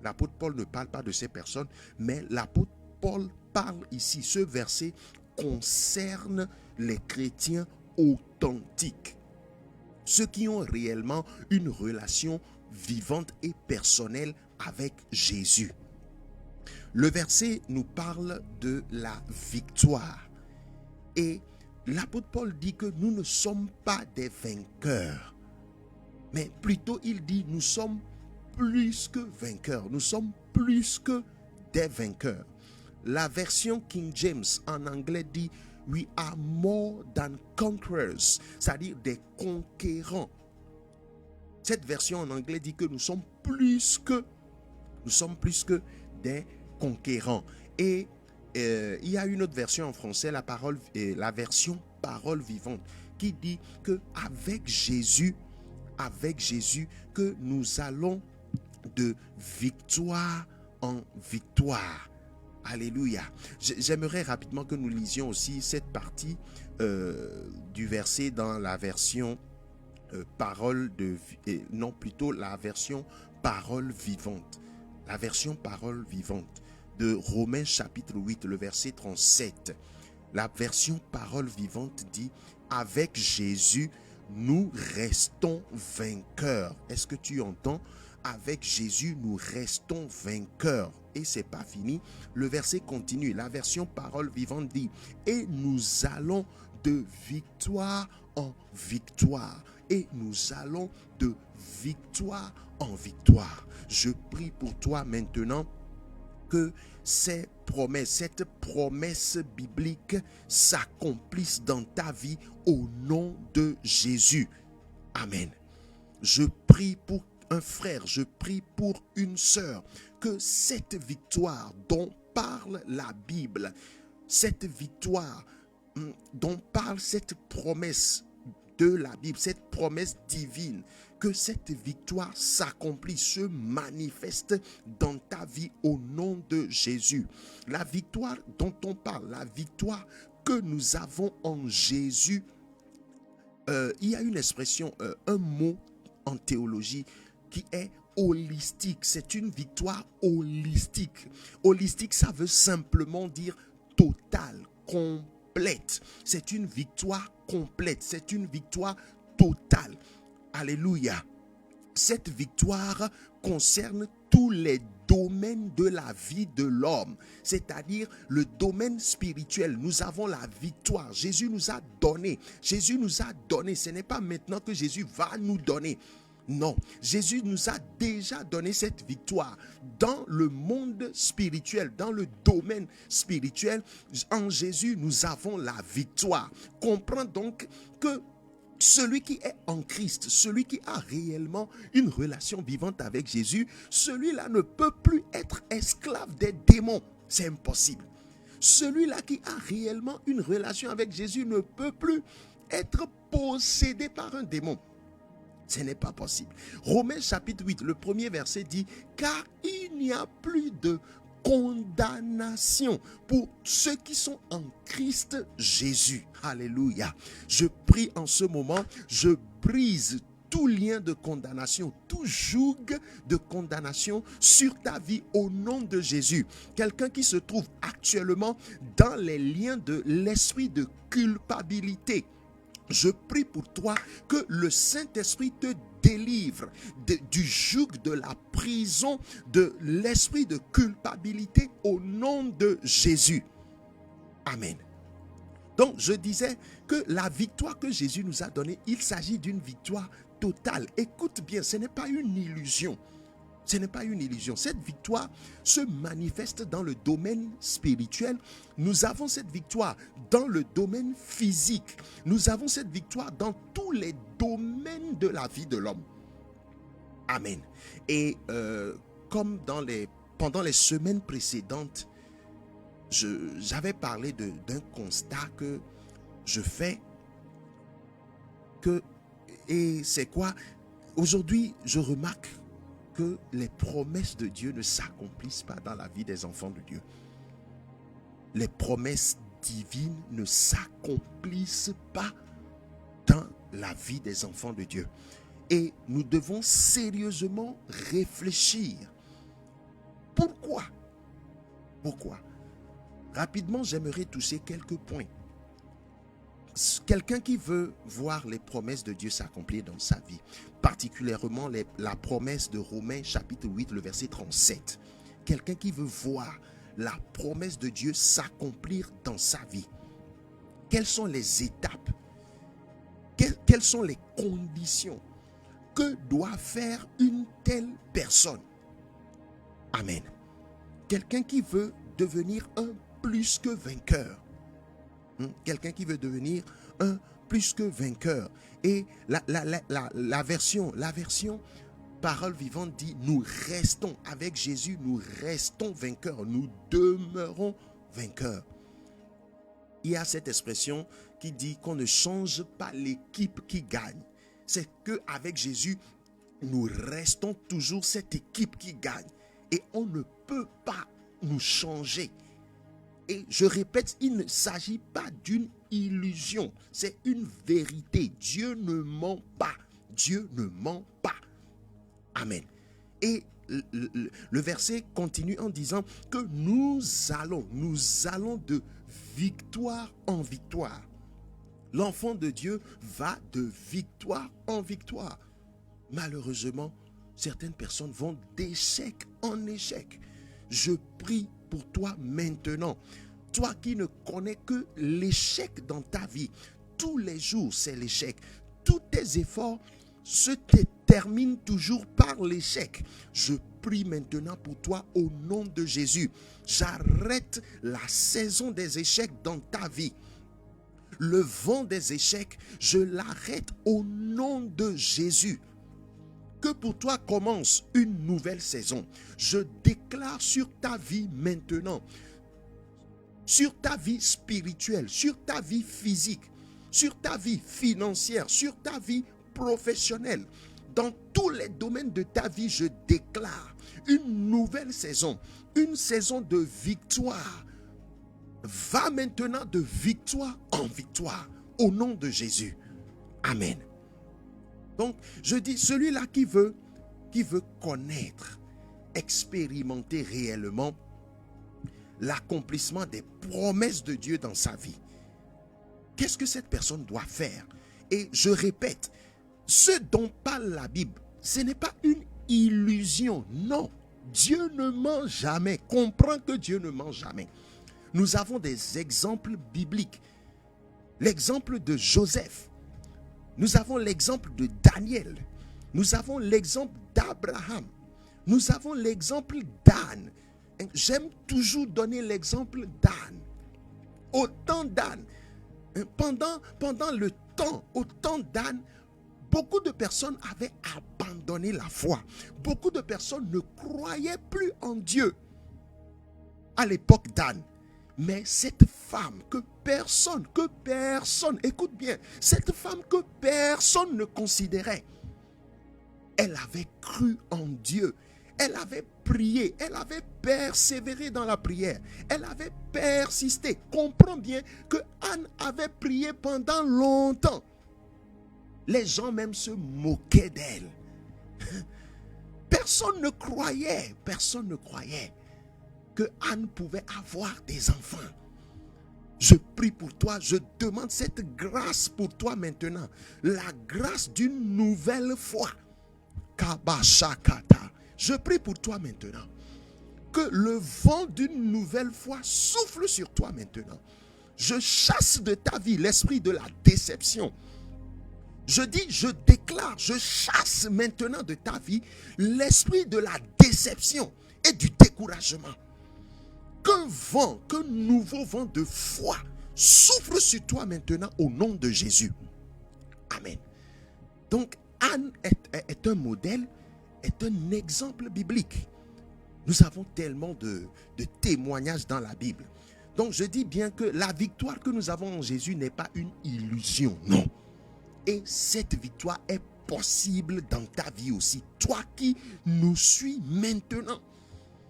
L'apôtre Paul ne parle pas de ces personnes, mais l'apôtre Paul parle ici. Ce verset concerne les chrétiens authentiques. Ceux qui ont réellement une relation vivante et personnelle avec Jésus. Le verset nous parle de la victoire. Et l'apôtre Paul dit que nous ne sommes pas des vainqueurs. Mais plutôt il dit nous sommes plus que vainqueurs. Nous sommes plus que des vainqueurs. La version King James en anglais dit we are more than conquerors, c'est-à-dire des conquérants. Cette version en anglais dit que nous sommes plus que des conquérants. Et il y a une autre version en français, la version parole vivante, qui dit que avec Jésus, que nous allons de victoire en victoire. Alléluia. J'aimerais rapidement que nous lisions aussi cette partie du verset dans la version la version parole vivante. La version parole vivante de Romains chapitre 8, le verset 37. La version parole vivante dit « Avec Jésus, nous restons vainqueurs. » Est-ce que tu entends? Avec Jésus, nous restons vainqueurs. Et c'est pas fini. Le verset continue. La version parole vivante dit « Et nous allons de victoire en victoire. » Et nous allons de victoire en victoire. Je prie pour toi maintenant que cette promesse biblique s'accomplisse dans ta vie au nom de Jésus. Amen. Je prie pour un frère, je prie pour une sœur, que cette victoire dont parle la Bible, cette victoire dont parle cette promesse de la Bible, cette promesse divine, que cette victoire s'accomplisse, se manifeste dans ta vie au nom de Jésus. La victoire dont on parle, la victoire que nous avons en Jésus, il y a une expression, un mot en théologie qui est holistique. C'est une victoire holistique. Holistique, ça veut simplement dire totale, complète. C'est une victoire complète. C'est une victoire totale. Alléluia. Cette victoire concerne tous les domaines de la vie de l'homme, c'est-à-dire le domaine spirituel. Nous avons la victoire. Jésus nous a donné. Jésus nous a donné. Ce n'est pas maintenant que Jésus va nous donner. Non, Jésus nous a déjà donné cette victoire dans le monde spirituel, dans le domaine spirituel. En Jésus, nous avons la victoire. Comprends donc que celui qui est en Christ, celui qui a réellement une relation vivante avec Jésus, celui-là ne peut plus être esclave des démons. C'est impossible. Celui-là qui a réellement une relation avec Jésus ne peut plus être possédé par un démon. Ce n'est pas possible. Romains chapitre 8, le premier verset dit, car il n'y a plus de condamnation pour ceux qui sont en Christ Jésus. Alléluia. Je prie en ce moment, je brise tout lien de condamnation, tout joug de condamnation sur ta vie au nom de Jésus. Quelqu'un qui se trouve actuellement dans les liens de l'esprit de culpabilité, je prie pour toi que le Saint-Esprit te délivre du joug de la prison de l'esprit de culpabilité au nom de Jésus. Amen. Donc, je disais que la victoire que Jésus nous a donnée, il s'agit d'une victoire totale. Écoute bien, ce n'est pas une illusion. Ce n'est pas une illusion. Cette victoire se manifeste dans le domaine spirituel. Nous avons cette victoire dans le domaine physique. Nous avons cette victoire dans tous les domaines de la vie de l'homme. Amen. Et comme pendant les semaines précédentes, j'avais parlé d'un constat que je fais. Et c'est quoi? Aujourd'hui, je remarque que les promesses de Dieu ne s'accomplissent pas dans la vie des enfants de Dieu. Les promesses divines ne s'accomplissent pas dans la vie des enfants de Dieu. Et nous devons sérieusement réfléchir. Pourquoi? Pourquoi? Rapidement, j'aimerais toucher quelques points. Quelqu'un qui veut voir les promesses de Dieu s'accomplir dans sa vie, particulièrement la promesse de Romains chapitre 8, le verset 37. Quelqu'un qui veut voir la promesse de Dieu s'accomplir dans sa vie. Quelles sont les étapes? Quelles sont les conditions que doit faire une telle personne? Amen. Quelqu'un qui veut devenir un plus que vainqueur. Quelqu'un qui veut devenir un plus que vainqueur. Et la version Parole vivante dit, nous restons avec Jésus, nous restons vainqueurs, nous demeurons vainqueurs. Il y a cette expression qui dit qu'on ne change pas l'équipe qui gagne. C'est qu'avec Jésus, nous restons toujours cette équipe qui gagne. Et on ne peut pas nous changer. Et je répète, il ne s'agit pas d'une illusion, c'est une vérité. Dieu ne ment pas. Dieu ne ment pas. Amen. Et le verset continue en disant que nous allons de victoire en victoire. L'enfant de Dieu va de victoire en victoire. Malheureusement, certaines personnes vont d'échec en échec. Je prie pour toi maintenant, toi qui ne connais que l'échec dans ta vie, tous les jours c'est l'échec, tous tes efforts se terminent toujours par l'échec. Je prie maintenant pour toi au nom de Jésus. J'arrête la saison des échecs dans ta vie. Le vent des échecs, je l'arrête au nom de Jésus. Que pour toi commence une nouvelle saison. Je déclare sur ta vie maintenant, sur ta vie spirituelle, sur ta vie physique, sur ta vie financière, sur ta vie professionnelle. Dans tous les domaines de ta vie, je déclare une nouvelle saison, une saison de victoire. Va maintenant de victoire en victoire, au nom de Jésus. Amen. Donc, je dis, celui-là qui veut connaître, expérimenter réellement l'accomplissement des promesses de Dieu dans sa vie, qu'est-ce que cette personne doit faire? Et je répète, ce dont parle la Bible, ce n'est pas une illusion, non. Dieu ne ment jamais. Comprends que Dieu ne ment jamais. Nous avons des exemples bibliques. L'exemple de Joseph. Nous avons l'exemple de Daniel. Nous avons l'exemple d'Abraham. Nous avons l'exemple d'Anne. J'aime toujours donner l'exemple d'Anne. Au temps d'Anne, pendant le temps, au temps d'Anne, beaucoup de personnes avaient abandonné la foi. Beaucoup de personnes ne croyaient plus en Dieu. À l'époque d'Anne, Mais cette femme que personne, écoute bien, cette femme que personne ne considérait, elle avait cru en Dieu. Elle avait prié, elle avait persévéré dans la prière, elle avait persisté. Comprends bien que Anne avait prié pendant longtemps. Les gens même se moquaient d'elle. Personne ne croyait que Anne pouvait avoir des enfants. Je prie pour toi, je demande cette grâce pour toi maintenant. La grâce d'une nouvelle foi. Kabashakata. Je prie pour toi maintenant. Que le vent d'une nouvelle foi souffle sur toi maintenant. Je chasse de ta vie l'esprit de la déception. Je dis, je déclare, je chasse maintenant de ta vie l'esprit de la déception et du découragement. Qu'un nouveau vent de foi souffle sur toi maintenant au nom de Jésus. Amen. Donc, Anne est un modèle, est un exemple biblique. Nous avons tellement de témoignages dans la Bible. Donc, je dis bien que la victoire que nous avons en Jésus n'est pas une illusion, non. Et cette victoire est possible dans ta vie aussi. Toi qui nous suis maintenant.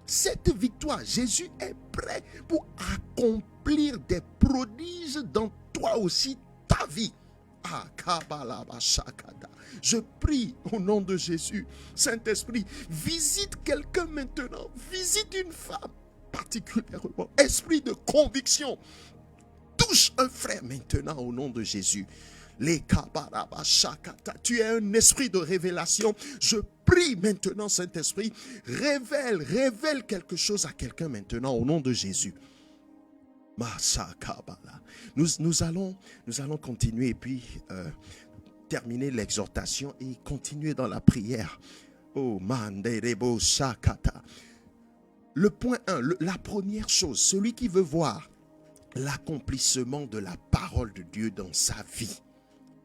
Cette victoire, Jésus est prêt pour accomplir des prodiges dans toi aussi, ta vie. Je prie au nom de Jésus. Saint-Esprit, visite quelqu'un maintenant. Visite une femme particulièrement. Esprit de conviction. Touche un frère maintenant au nom de Jésus. Tu es un esprit de révélation. Je prie maintenant, Saint-Esprit, révèle quelque chose à quelqu'un maintenant au nom de Jésus. Nous allons continuer et puis terminer l'exhortation et continuer dans la prière. Oh, Manderebo Shakata. Le point 1, la première chose, celui qui veut voir l'accomplissement de la parole de Dieu dans sa vie.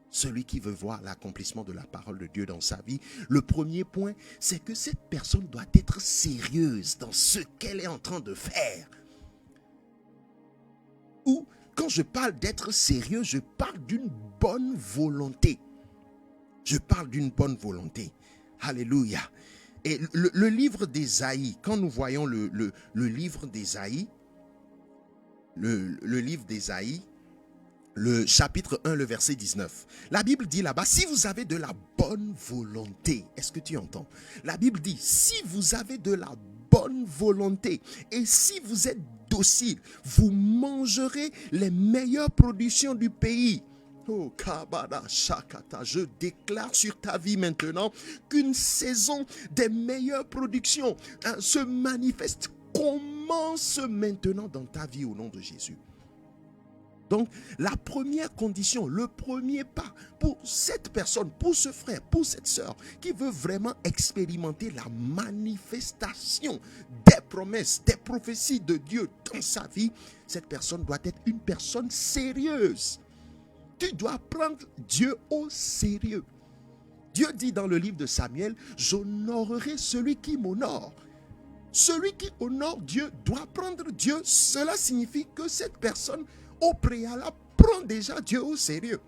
Celui qui veut voir l'accomplissement de la parole de Dieu dans sa vie, le premier point, c'est que cette personne doit être sérieuse dans ce qu'elle est en train de faire. Ou, quand je parle d'être sérieux, je parle d'une bonne volonté. Je parle d'une bonne volonté. Alléluia. Et le livre d'Ésaïe, quand nous voyons le livre d'Ésaïe, le livre d'Ésaïe, le chapitre 1, le verset 19. La Bible dit là-bas, si vous avez de la bonne volonté, est-ce que tu entends? La Bible dit, si vous avez de la bonne volonté et si vous êtes docile, vous mangerez les meilleures productions du pays. Oh, Kabada Shakata, je déclare sur ta vie maintenant qu'une saison des meilleures productions se manifeste, commence maintenant dans ta vie au nom de Jésus. Donc, la première condition, le premier pas pour cette personne, pour ce frère, pour cette sœur qui veut vraiment expérimenter la manifestation des promesses, des prophéties de Dieu dans sa vie, cette personne doit être une personne sérieuse. Tu dois prendre Dieu au sérieux. Dieu dit dans le livre de Samuel, j'honorerai celui qui m'honore. Celui qui honore Dieu doit prendre Dieu. Cela signifie que cette personne au préalable, prends déjà Dieu au sérieux.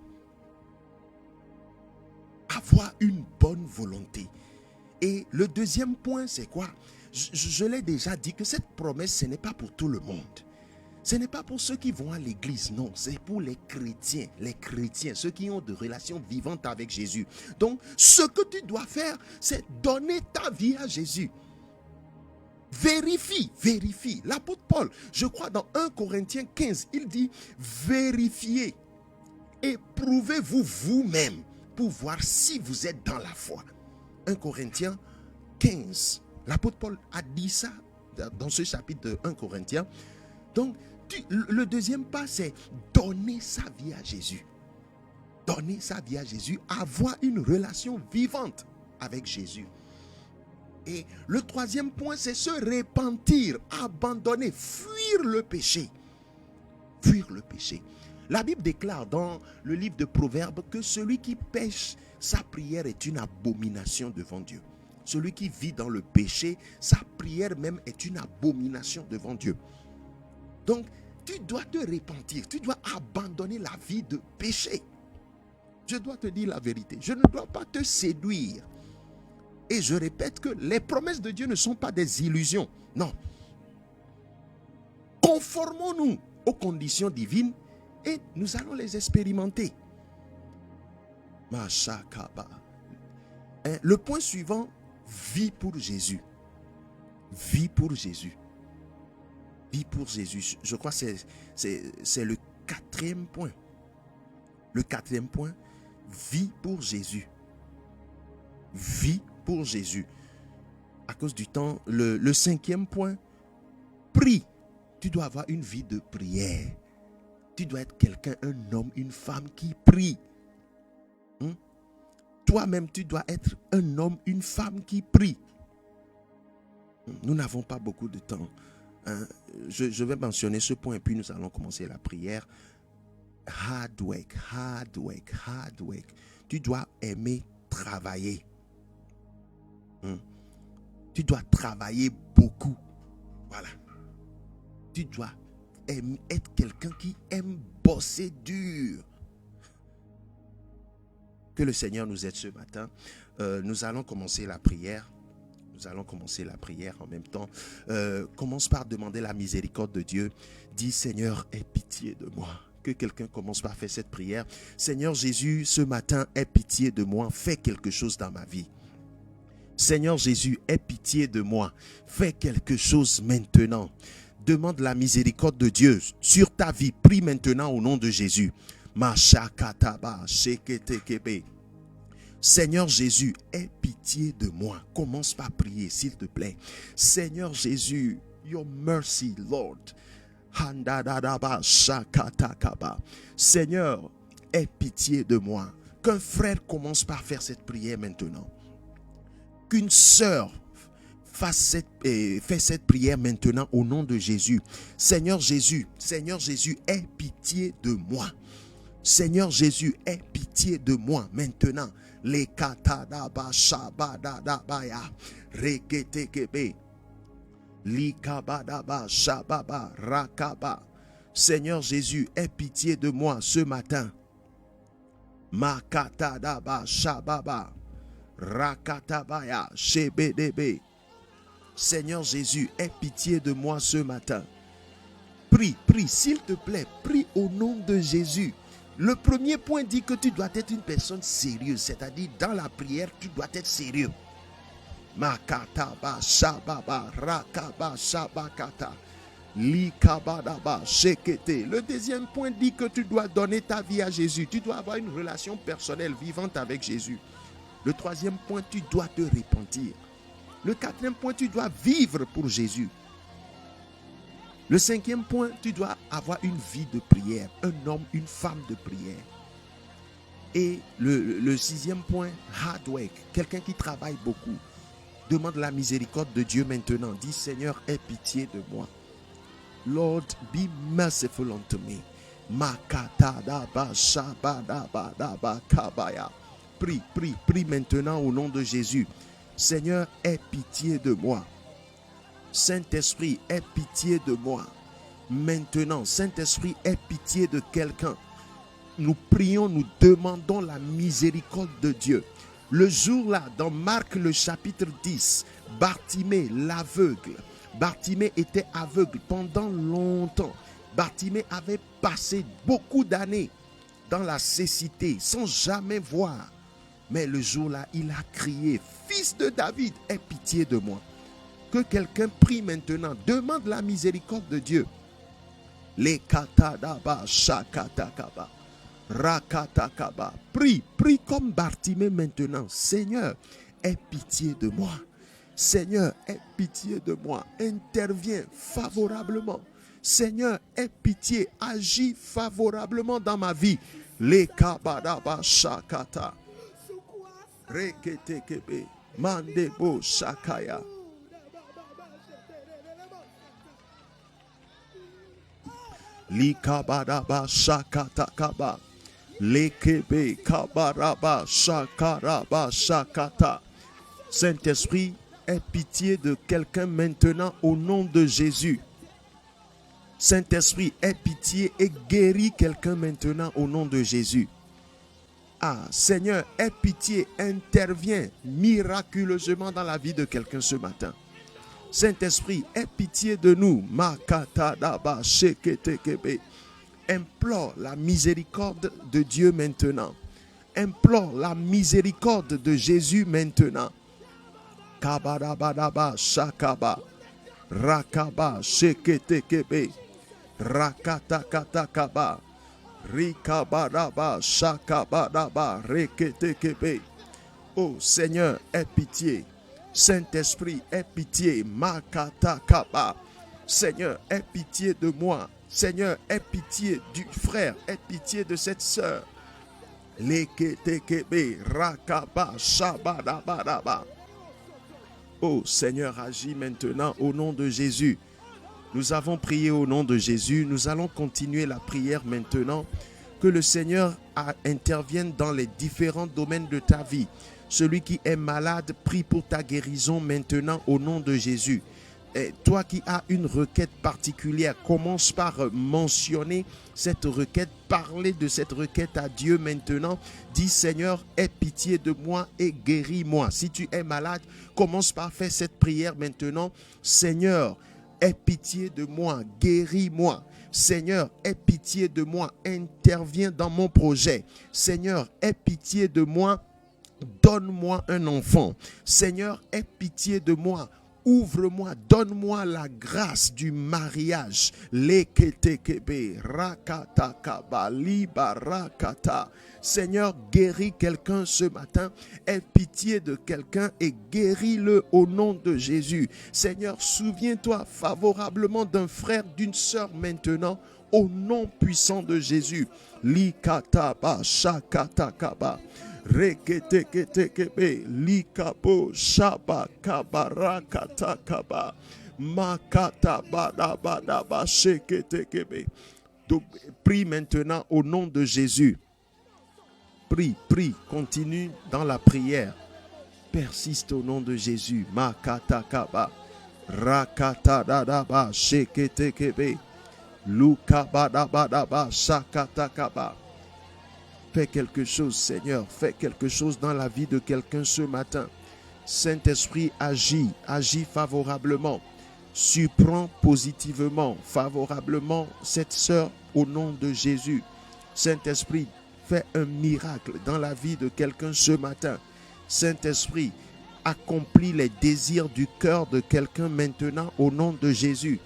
Avoir une bonne volonté. Et le deuxième point, c'est quoi? Je l'ai déjà dit que cette promesse, ce n'est pas pour tout le monde. Ce n'est pas pour ceux qui vont à l'église, non. C'est pour les chrétiens, ceux qui ont de relations vivantes avec Jésus. Donc, ce que tu dois faire, c'est donner ta vie à Jésus. Vérifie. L'apôtre Paul, je crois dans 1 Corinthiens 15, il dit vérifiez et prouvez-vous vous-même pour voir si vous êtes dans la foi. 1 Corinthiens 15, l'apôtre Paul a dit ça dans ce chapitre de 1 Corinthiens. Donc, le deuxième pas, c'est donner sa vie à Jésus. Donner sa vie à Jésus, avoir une relation vivante avec Jésus. Et le troisième point, c'est se repentir, abandonner, fuir le péché. Fuir le péché. La Bible déclare dans le livre de Proverbes que celui qui pêche, sa prière est une abomination devant Dieu. Celui qui vit dans le péché, sa prière même est une abomination devant Dieu. Donc, tu dois te repentir. Tu dois abandonner la vie de péché. Je dois te dire la vérité. Je ne dois pas te séduire. Et je répète que les promesses de Dieu ne sont pas des illusions. Non. Conformons-nous aux conditions divines et nous allons les expérimenter. Machakaba. Le point suivant, vie pour Jésus. Vie pour Jésus. Vie pour Jésus. Je crois que c'est le 4e point. Le 4e point, vie pour Jésus. Vie pour Jésus. À cause du temps, le 5e point, prie. Tu dois avoir une vie de prière. Tu dois être quelqu'un, un homme, une femme qui prie. Toi-même, tu dois être un homme, une femme qui prie. Nous n'avons pas beaucoup de temps. Je vais mentionner ce point et puis nous allons commencer la prière. Hard work, hard work, hard work. Tu dois aimer travailler. Tu dois travailler beaucoup. Voilà. Tu dois être quelqu'un qui aime bosser dur. Que le Seigneur nous aide ce matin. Nous allons commencer la prière. Nous allons commencer la prière en même temps. Commence par demander la miséricorde de Dieu. Dis, Seigneur, aie pitié de moi. Que quelqu'un commence par faire cette prière. Seigneur Jésus, ce matin, aie pitié de moi. Fais quelque chose dans ma vie. Seigneur Jésus, aie pitié de moi. Fais quelque chose maintenant. Demande la miséricorde de Dieu sur ta vie. Prie maintenant au nom de Jésus. Seigneur Jésus, aie pitié de moi. Commence par prier, s'il te plaît. Seigneur Jésus, your mercy, Lord. Seigneur, aie pitié de moi. Qu'un frère commence par faire cette prière maintenant. Qu'une sœur fait cette prière maintenant au nom de Jésus. Seigneur Jésus, aie pitié de moi. Seigneur Jésus, aie pitié de moi maintenant. Les katadaba shabadadabaya reketekebe likabadaba shababa rakaba. Seigneur Jésus, aie pitié de moi ce matin. Makatadaba shababa rakatabaya shebedebe. Seigneur Jésus, aie pitié de moi ce matin. Prie, s'il te plaît, prie au nom de Jésus. Le premier point dit que tu dois être une personne sérieuse, c'est-à-dire dans la prière, tu dois être sérieux. Makataba shababa rakaba shabakata likabadaba shekete. Le deuxième point dit que tu dois donner ta vie à Jésus. Tu dois avoir une relation personnelle vivante avec Jésus. Le troisième point, tu dois te repentir. Le quatrième point, tu dois vivre pour Jésus. Le cinquième point, tu dois avoir une vie de prière, un homme, une femme de prière. Et le sixième point, hard work, quelqu'un qui travaille beaucoup. Demande la miséricorde de Dieu maintenant. Dis, Seigneur, aie pitié de moi. Lord, be merciful unto me. Makatadaba shabadaba kabaya. Prie maintenant au nom de Jésus. Seigneur, aie pitié de moi. Saint-Esprit, aie pitié de moi. Maintenant, Saint-Esprit, aie pitié de quelqu'un. Nous prions, nous demandons la miséricorde de Dieu. Le jour-là, dans Marc le chapitre 10, Bartimée, l'aveugle. Bartimée était aveugle pendant longtemps. Bartimée avait passé beaucoup d'années dans la cécité sans jamais voir. Mais le jour-là, il a crié, « Fils de David, aie pitié de moi !» Que quelqu'un prie maintenant. Demande la miséricorde de Dieu. Les katadaba shakatakaba rakatakaba. Prie comme Bartimée maintenant. Seigneur, aie pitié de moi. Seigneur, aie pitié de moi. Interviens favorablement. Seigneur, aie pitié. Agis favorablement dans ma vie. Les kabadaba shakata. Reketekebe. Mandebo shakaya. Likabadaba shakatakaba. Lekebe kabaraba shakaraba shakata. Saint-Esprit, aie pitié de quelqu'un maintenant au nom de Jésus. Saint-Esprit, aie pitié et guéris quelqu'un maintenant au nom de Jésus. Ah, Seigneur, aie pitié, interviens miraculeusement dans la vie de quelqu'un ce matin. Saint-Esprit, aie pitié de nous. Makatadaba sheketekebe. Implore la miséricorde de Dieu maintenant. Implore la miséricorde de Jésus maintenant. Kabadabadaba shakaba. Rakaba sheketekebe. Rakatakatakaba. Rikabadaba shakabadaba reketekebe. Oh Seigneur, aie pitié. Saint-Esprit, aie pitié. Makatakaba. Seigneur, aie pitié de moi. Seigneur, aie pitié du frère. Aie pitié de cette sœur. Leketekebe rakaba shabadabadaba. Oh Seigneur, agis maintenant au nom de Jésus. Nous avons prié au nom de Jésus. Nous allons continuer la prière maintenant. Que le Seigneur intervienne dans les différents domaines de ta vie. Celui qui est malade, prie pour ta guérison maintenant au nom de Jésus. Et toi qui as une requête particulière, commence par mentionner cette requête, parler de cette requête à Dieu maintenant. Dis Seigneur, aie pitié de moi et guéris-moi. Si tu es malade, commence par faire cette prière maintenant. Seigneur, aie pitié de moi, guéris-moi. Seigneur, aie pitié de moi, interviens dans mon projet. Seigneur, aie pitié de moi, donne-moi un enfant. Seigneur, aie pitié de moi. Ouvre-moi, donne-moi la grâce du mariage. Leketekebe, rakatakaba, libarakata. Seigneur, guéris quelqu'un ce matin. Aie pitié de quelqu'un et guéris-le au nom de Jésus. Seigneur, souviens-toi favorablement d'un frère, d'une sœur maintenant, au nom puissant de Jésus. Likataba, shakatakaba. Reketekebe likabo shaba kabarakata kaba makata badabadaba sheketekebe. Prie maintenant au nom de Jésus. Prie, continue dans la prière. Persiste au nom de Jésus. Makata kaba rakata dadaba sheketekebe lukabadabadaba shakata kaba. Fais quelque chose, Seigneur. Fais quelque chose dans la vie de quelqu'un ce matin. Saint-Esprit, agis favorablement. Surprends positivement, favorablement cette sœur au nom de Jésus. Saint-Esprit, fais un miracle dans la vie de quelqu'un ce matin. Saint-Esprit, accomplis les désirs du cœur de quelqu'un maintenant au nom de Jésus.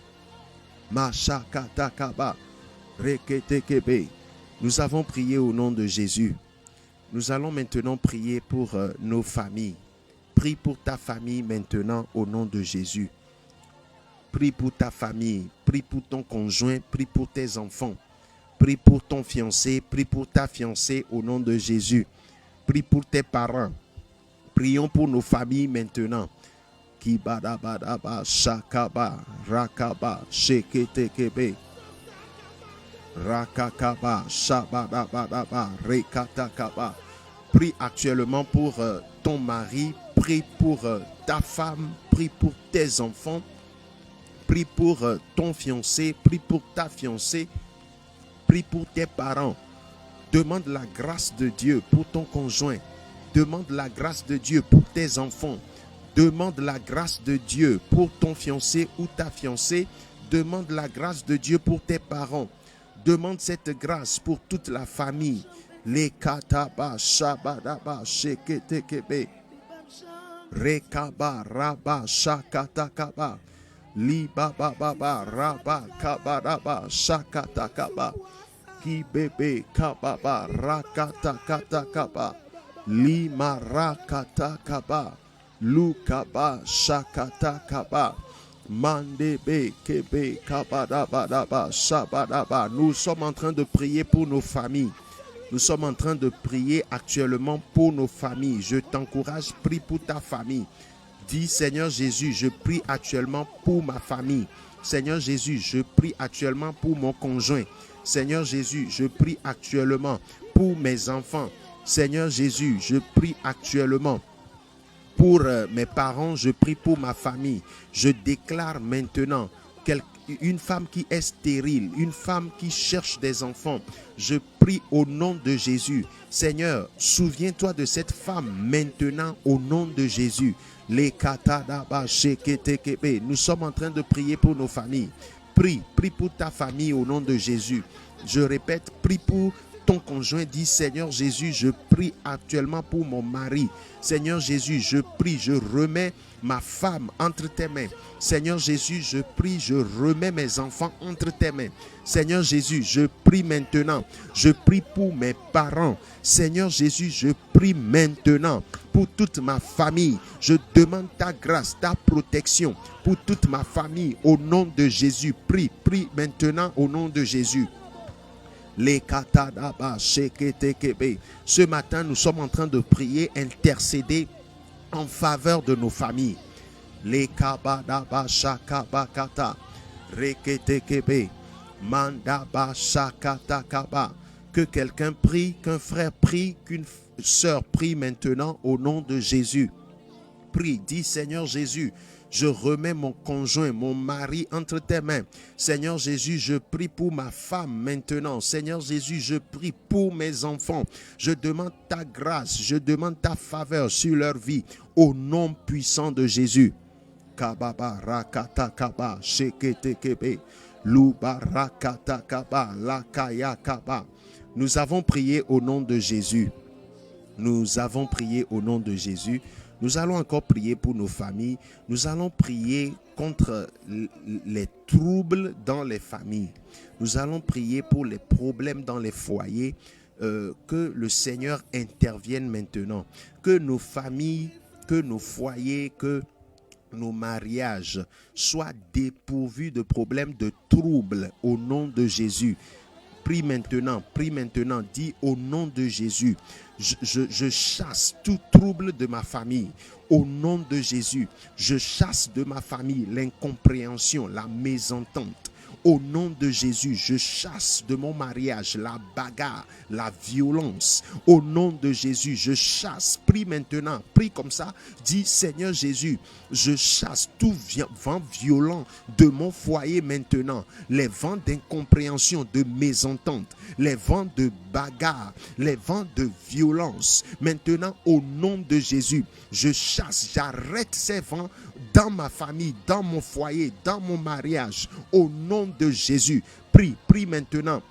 Mashakatakaba, reketekebe. Nous avons prié au nom de Jésus. Nous allons maintenant prier pour nos familles. Prie pour ta famille maintenant au nom de Jésus. Prie pour ta famille. Prie pour ton conjoint. Prie pour tes enfants. Prie pour ton fiancé. Prie pour ta fiancée au nom de Jésus. Prie pour tes parents. Prions pour nos familles maintenant. Kibadabadaba, shakaba, rakaba, sheketekebe. Rakakaba, shabadabadaba, rekatakaba. Prie actuellement pour ton mari, prie pour ta femme, prie pour tes enfants, prie pour ton fiancé, prie pour ta fiancée, prie pour tes parents. Demande la grâce de Dieu pour ton conjoint. Demande la grâce de Dieu pour tes enfants. Demande la grâce de Dieu pour ton fiancé ou ta fiancée. Demande la grâce de Dieu pour tes parents. Demande cette grâce pour toute la famille. Les kataba shabadaba sheketekebe. Rekaba raba shakatakaba. Libababa raba kabadaba shakatakaba. Kibebe kababa rakatakatakaba. Lima rakatakaba. Lukaba shakatakaba. Mandebe kebe kabadabadaba shabadaba. Nous sommes en train de prier pour nos familles. Nous sommes en train de prier actuellement pour nos familles. Je t'encourage, prie pour ta famille. Dis Seigneur Jésus, je prie actuellement pour ma famille. Seigneur Jésus, je prie actuellement pour mon conjoint. Seigneur Jésus, je prie actuellement pour mes enfants. Seigneur Jésus, je prie actuellement pour mes parents, je prie pour ma famille. Je déclare maintenant une femme qui est stérile, une femme qui cherche des enfants, je prie au nom de Jésus. Seigneur, souviens-toi de cette femme maintenant au nom de Jésus. Les katadaba sheketekebe. Nous sommes en train de prier pour nos familles. Prie pour ta famille au nom de Jésus. Je répète, prie pour ton conjoint. Dis, Seigneur Jésus, je prie actuellement pour mon mari. Seigneur Jésus, je prie, je remets ma femme entre tes mains. Seigneur Jésus, je prie, je remets mes enfants entre tes mains. Seigneur Jésus, je prie maintenant. Je prie pour mes parents. Seigneur Jésus, je prie maintenant pour toute ma famille. Je demande ta grâce, ta protection pour toute ma famille au nom de Jésus. Prie maintenant au nom de Jésus. Les katadaba sheketekebe. Ce matin, nous sommes en train de prier, intercéder en faveur de nos familles. Les kabadaba shakabakata reketekebe mandaba shakatakaba. Que quelqu'un prie, qu'un frère prie, qu'une sœur prie maintenant au nom de Jésus. Prie, dis Seigneur Jésus, je remets mon conjoint, mon mari entre tes mains. Seigneur Jésus, je prie pour ma femme maintenant. Seigneur Jésus, je prie pour mes enfants. Je demande ta grâce, je demande ta faveur sur leur vie. Au nom puissant de Jésus. Kababa rakata kaba sheketekebe luba rakata kaba lakaya kaba. Nous avons prié au nom de Jésus. Nous avons prié au nom de Jésus. Nous allons encore prier pour nos familles. Nous allons prier contre les troubles dans les familles. Nous allons prier pour les problèmes dans les foyers. Que le Seigneur intervienne maintenant. Que nos familles, que nos foyers, que nos mariages soient dépourvus de problèmes, de troubles au nom de Jésus. Prie maintenant, dis au nom de Jésus, je chasse tout trouble de ma famille. Au nom de Jésus, je chasse de ma famille l'incompréhension, la mésentente. Au nom de Jésus, je chasse de mon mariage la bagarre, la violence. Au nom de Jésus, je chasse. Prie maintenant, prie comme ça. Dis Seigneur Jésus, je chasse tout vent violent de mon foyer maintenant. Les vents d'incompréhension, de mésentente, les vents de bagarre, les vents de violence. Maintenant, au nom de Jésus, je chasse, j'arrête ces vents dans ma famille, dans mon foyer, dans mon mariage. Au nom de Jésus, prie maintenant.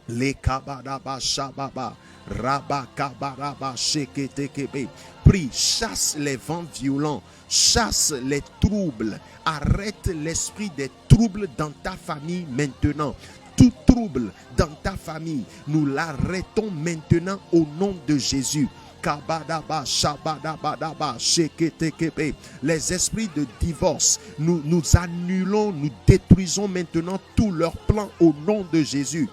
Les kabadaba shababa rabakabaraba sheketekebe. Prie, chasse les vents violents, chasse les troubles, arrête l'esprit des troubles dans ta famille maintenant. Tout trouble dans ta famille, nous l'arrêtons maintenant au nom de Jésus. Kabadaba, shabadabadaba, sheketekebe. Les esprits de divorce, nous annulons, nous détruisons maintenant tous leurs plans au nom de Jésus.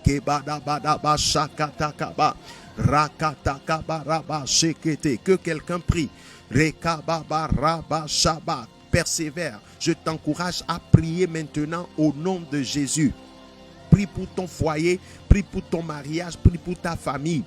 Kebadabadaba, shakatakaba, rakatakabaraba, shekete. Que quelqu'un prie. Rekababa, raba, shaba. Persévère. Je t'encourage à prier maintenant au nom de Jésus. Prie pour ton foyer, prie pour ton mariage, prie pour ta famille.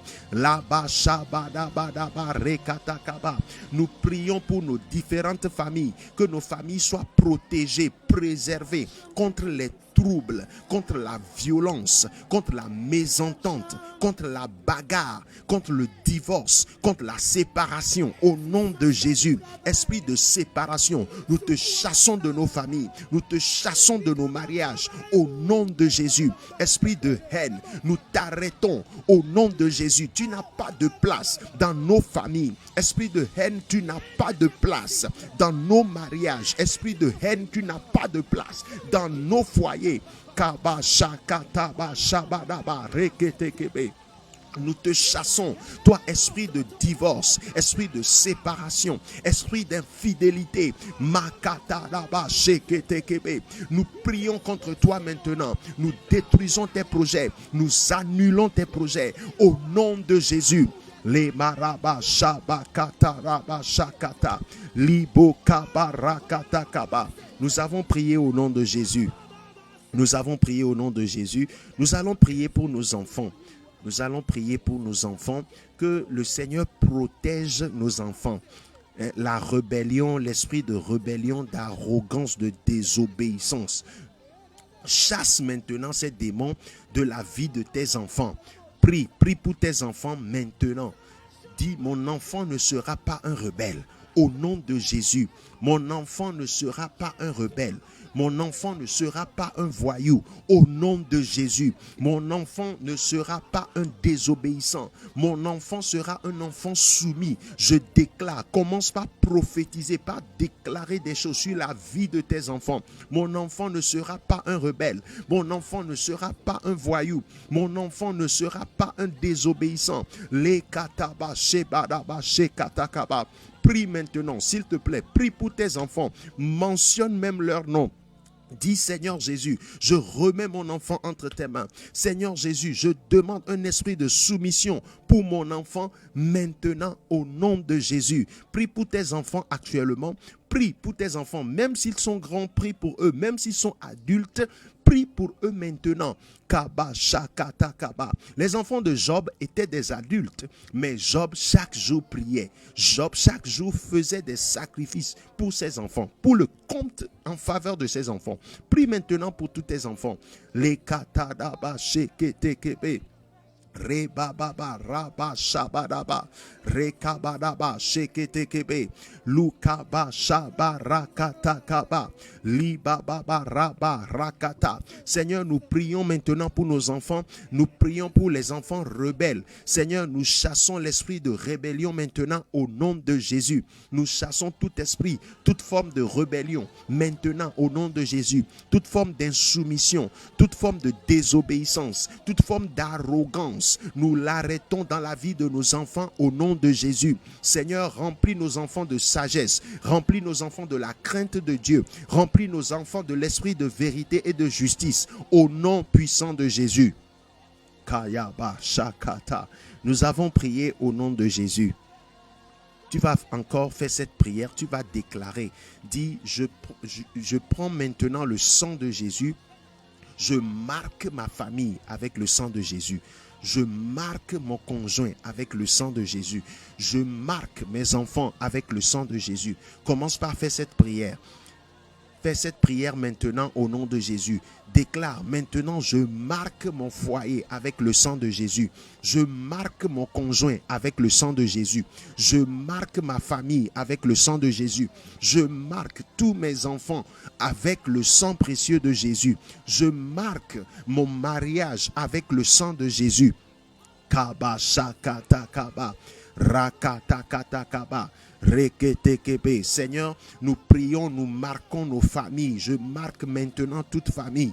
Nous prions pour nos différentes familles, que nos familles soient protégées, préservées contre les troubles, contre la violence, contre la mésentente, contre la bagarre, contre le divorce, contre la séparation. Au nom de Jésus, esprit de séparation, nous te chassons de nos familles, nous te chassons de nos mariages. Au nom de Jésus, esprit de haine, nous t'arrêtons. Au nom de Jésus, tu n'as pas de place dans nos familles. Esprit de haine, tu n'as pas de place dans nos mariages. Esprit de haine, tu n'as pas de place dans nos foyers. Nous te chassons, toi esprit de divorce, esprit de séparation, esprit d'infidélité. Nous prions contre toi maintenant. Nous détruisons tes projets, nous annulons tes projets au nom de Jésus. Les maraba shabakata raba shakata libo kabarakata kaba. Nous avons prié au nom de Jésus. Nous avons prié au nom de Jésus. Nous allons prier pour nos enfants. Nous allons prier pour nos enfants, que le Seigneur protège nos enfants. La rébellion, l'esprit de rébellion, d'arrogance, de désobéissance. Chasse maintenant ces démons de la vie de tes enfants. Prie pour tes enfants maintenant. Dis, mon enfant ne sera pas un rebelle. Au nom de Jésus, mon enfant ne sera pas un rebelle. Mon enfant ne sera pas un voyou. Au nom de Jésus, mon enfant ne sera pas un désobéissant. Mon enfant sera un enfant soumis. Je déclare, commence par prophétiser, par déclarer des choses sur la vie de tes enfants. Mon enfant ne sera pas un rebelle. Mon enfant ne sera pas un voyou. Mon enfant ne sera pas un désobéissant. Les kataba, shebadaba, shekatakaba. Prie maintenant, s'il te plaît, prie pour tes enfants. Mentionne même leur nom. Dis, Seigneur Jésus, je remets mon enfant entre tes mains. Seigneur Jésus, je demande un esprit de soumission pour mon enfant maintenant au nom de Jésus. Prie pour tes enfants actuellement. Prie pour tes enfants, même s'ils sont grands, prie pour eux. Même s'ils sont adultes, prie pour eux maintenant. Kaba, shakata, kaba. Les enfants de Job étaient des adultes, mais Job chaque jour priait. Job chaque jour faisait des sacrifices pour ses enfants, pour le compte en faveur de ses enfants. Prie maintenant pour tous tes enfants. Les katadaba, shekete, kebe. Rebababa, raba, shabadaba, rekabadaba, sheketekebe, lukaba, shaba, rakata, kaba, libababa, raba, rakata. Seigneur, nous prions maintenant pour nos enfants. Nous prions pour les enfants rebelles. Seigneur, nous chassons l'esprit de rébellion maintenant au nom de Jésus. Nous chassons tout esprit, toute forme de rébellion maintenant au nom de Jésus. Toute forme d'insoumission, toute forme de désobéissance, toute forme d'arrogance. Nous l'arrêtons dans la vie de nos enfants au nom de Jésus. Seigneur, remplis nos enfants de sagesse, remplis nos enfants de la crainte de Dieu, remplis nos enfants de l'esprit de vérité et de justice au nom puissant de Jésus. Kayaba Shakata. Nous avons prié au nom de Jésus. Tu vas encore faire cette prière, tu vas déclarer, dis, je prends maintenant le sang de Jésus, je marque ma famille avec le sang de Jésus. Je marque mon conjoint avec le sang de Jésus. Je marque mes enfants avec le sang de Jésus. Commence par faire cette prière. Fais cette prière maintenant au nom de Jésus. Déclare maintenant, je marque mon foyer avec le sang de Jésus. Je marque mon conjoint avec le sang de Jésus. Je marque ma famille avec le sang de Jésus. Je marque tous mes enfants avec le sang précieux de Jésus. Je marque mon mariage avec le sang de Jésus. Kaba shakata kaba. Rakatakata. Reketekebe. Seigneur, nous prions, nous marquons nos familles. Je marque maintenant toute famille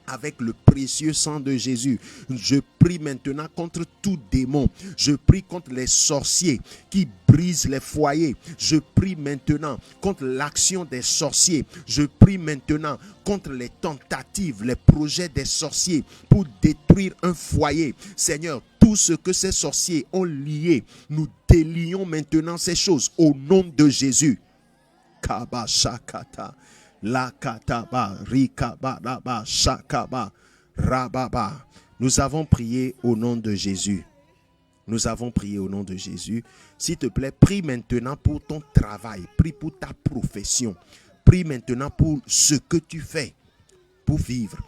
avec le précieux sang de Jésus. Je prie maintenant contre tout démon. Je prie contre les sorciers qui brisent les foyers. Je prie maintenant contre l'action des sorciers. Je prie maintenant contre les tentatives, les projets des sorciers pour détruire un foyer. Seigneur, tout ce que ces sorciers ont lié, nous délions maintenant ces choses au nom de Jésus. Kaba shakata. La kataba, rikabadaba, shakaba, rababa. Nous avons prié au nom de Jésus. Nous avons prié au nom de Jésus. S'il te plaît, prie maintenant pour ton travail. Prie pour ta profession. Prie maintenant pour ce que tu fais pour vivre.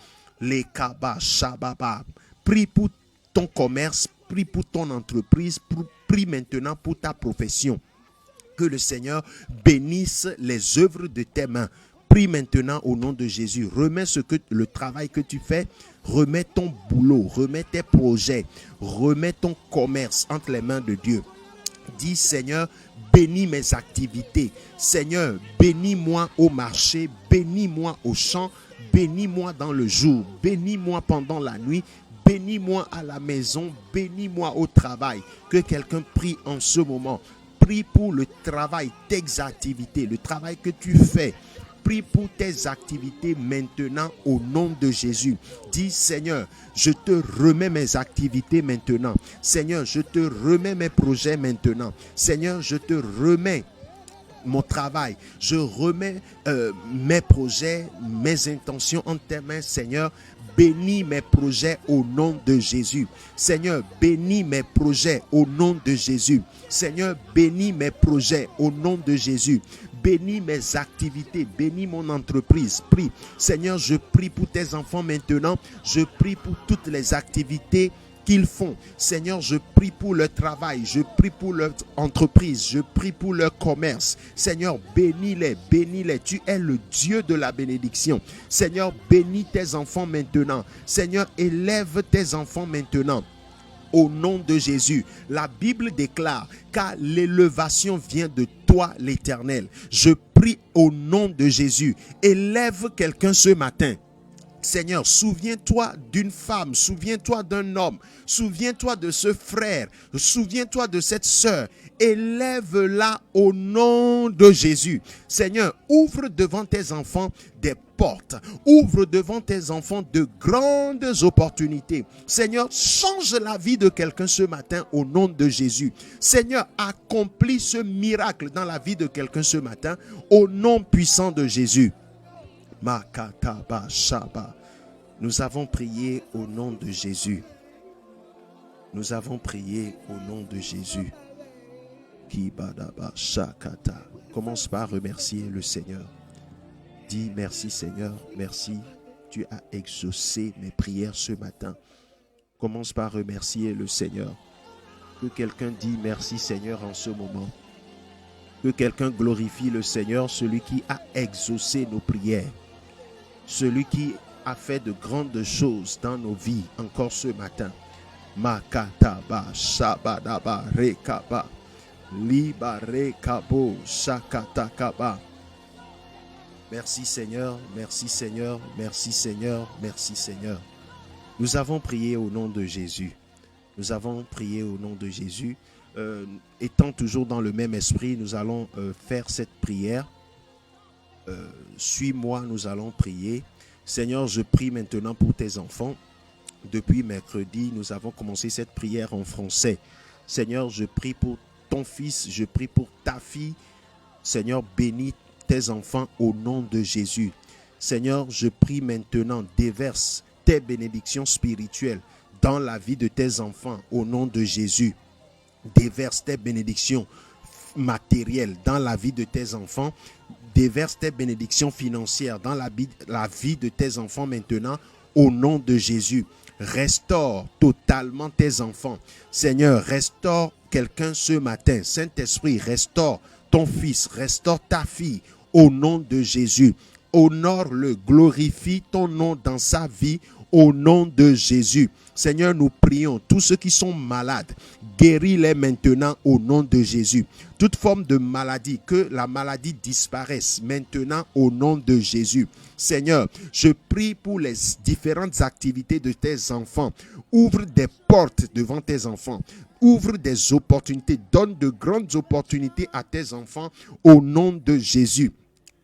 Les kaba, shababa. Prie pour ton commerce. Prie pour ton entreprise. Prie maintenant pour ta profession. Que le Seigneur bénisse les œuvres de tes mains. Prie maintenant au nom de Jésus. Remets le travail que tu fais. Remets ton boulot. Remets tes projets. Remets ton commerce entre les mains de Dieu. Dis, Seigneur, bénis mes activités. Seigneur, bénis-moi au marché. Bénis-moi au champ. Bénis-moi dans le jour. Bénis-moi pendant la nuit. Bénis-moi à la maison. Bénis-moi au travail. Que quelqu'un prie en ce moment. Prie pour le travail, tes activités, le travail que tu fais. Prie pour tes activités maintenant au nom de Jésus. Dis, Seigneur, je te remets mes activités maintenant. Seigneur, je te remets mes projets maintenant. Seigneur, je te remets mon travail. Je remets mes projets, mes intentions en tes mains, Seigneur. Bénis mes projets au nom de Jésus. Seigneur, bénis mes projets au nom de Jésus. Seigneur, bénis mes projets au nom de Jésus. bénis mes activités, bénis mon entreprise. Prie. Seigneur, je prie pour tes enfants maintenant. Je prie pour toutes les activités qu'ils font. Seigneur, je prie pour leur travail, je prie pour leur entreprise, je prie pour leur commerce. Seigneur, bénis-les, bénis-les. Tu es le Dieu de la bénédiction. Seigneur, bénis tes enfants maintenant. Seigneur, élève tes enfants maintenant. Au nom de Jésus, la Bible déclare car l'élévation vient de toi, l'Éternel. Je prie au nom de Jésus. Élève quelqu'un ce matin. Seigneur, souviens-toi d'une femme, souviens-toi d'un homme, souviens-toi de ce frère, souviens-toi de cette sœur. Élève-la au nom de Jésus. Seigneur, ouvre devant tes enfants des portes. Ouvre devant tes enfants de grandes opportunités. Seigneur, change la vie de quelqu'un ce matin au nom de Jésus. Seigneur, accomplis ce miracle dans la vie de quelqu'un ce matin au nom puissant de Jésus. Makataba Shaba. Nous avons prié au nom de Jésus. Nous avons prié au nom de Jésus. Kibadaba Shakata. Commence par remercier le Seigneur. Dis merci Seigneur, merci. Tu as exaucé mes prières ce matin. Commence par remercier le Seigneur. Que quelqu'un dise merci Seigneur en ce moment. Que quelqu'un glorifie le Seigneur, celui qui a exaucé nos prières. Celui qui a fait de grandes choses dans nos vies encore ce matin. Makataba Shabadaba Rekaba Liba Rekabo Shakatakaba. Merci Seigneur, merci Seigneur, merci Seigneur, merci Seigneur. Nous avons prié au nom de Jésus. Nous avons prié au nom de Jésus. Étant toujours dans le même esprit, nous allons faire cette prière. Suis-moi, nous allons prier. Seigneur, je prie maintenant pour tes enfants. Depuis mercredi, nous avons commencé cette prière en français. Seigneur, je prie pour ton fils, je prie pour ta fille. Seigneur, bénis tes enfants au nom de Jésus. Seigneur, je prie maintenant, déverse tes bénédictions spirituelles dans la vie de tes enfants au nom de Jésus. Déverse tes bénédictions matérielles dans la vie de tes enfants. Déverse tes bénédictions financières dans la vie de tes enfants maintenant au nom de Jésus. Restaure totalement tes enfants. Seigneur, restaure quelqu'un ce matin. Saint-Esprit, restaure ton fils, restaure ta fille au nom de Jésus. Honore-le, glorifie ton nom dans sa vie au nom de Jésus. Seigneur, nous prions, tous ceux qui sont malades, guéris-les maintenant au nom de Jésus. Toute forme de maladie, que la maladie disparaisse maintenant au nom de Jésus. Seigneur, je prie pour les différentes activités de tes enfants. Ouvre des portes devant tes enfants. Ouvre des opportunités. Donne de grandes opportunités à tes enfants au nom de Jésus.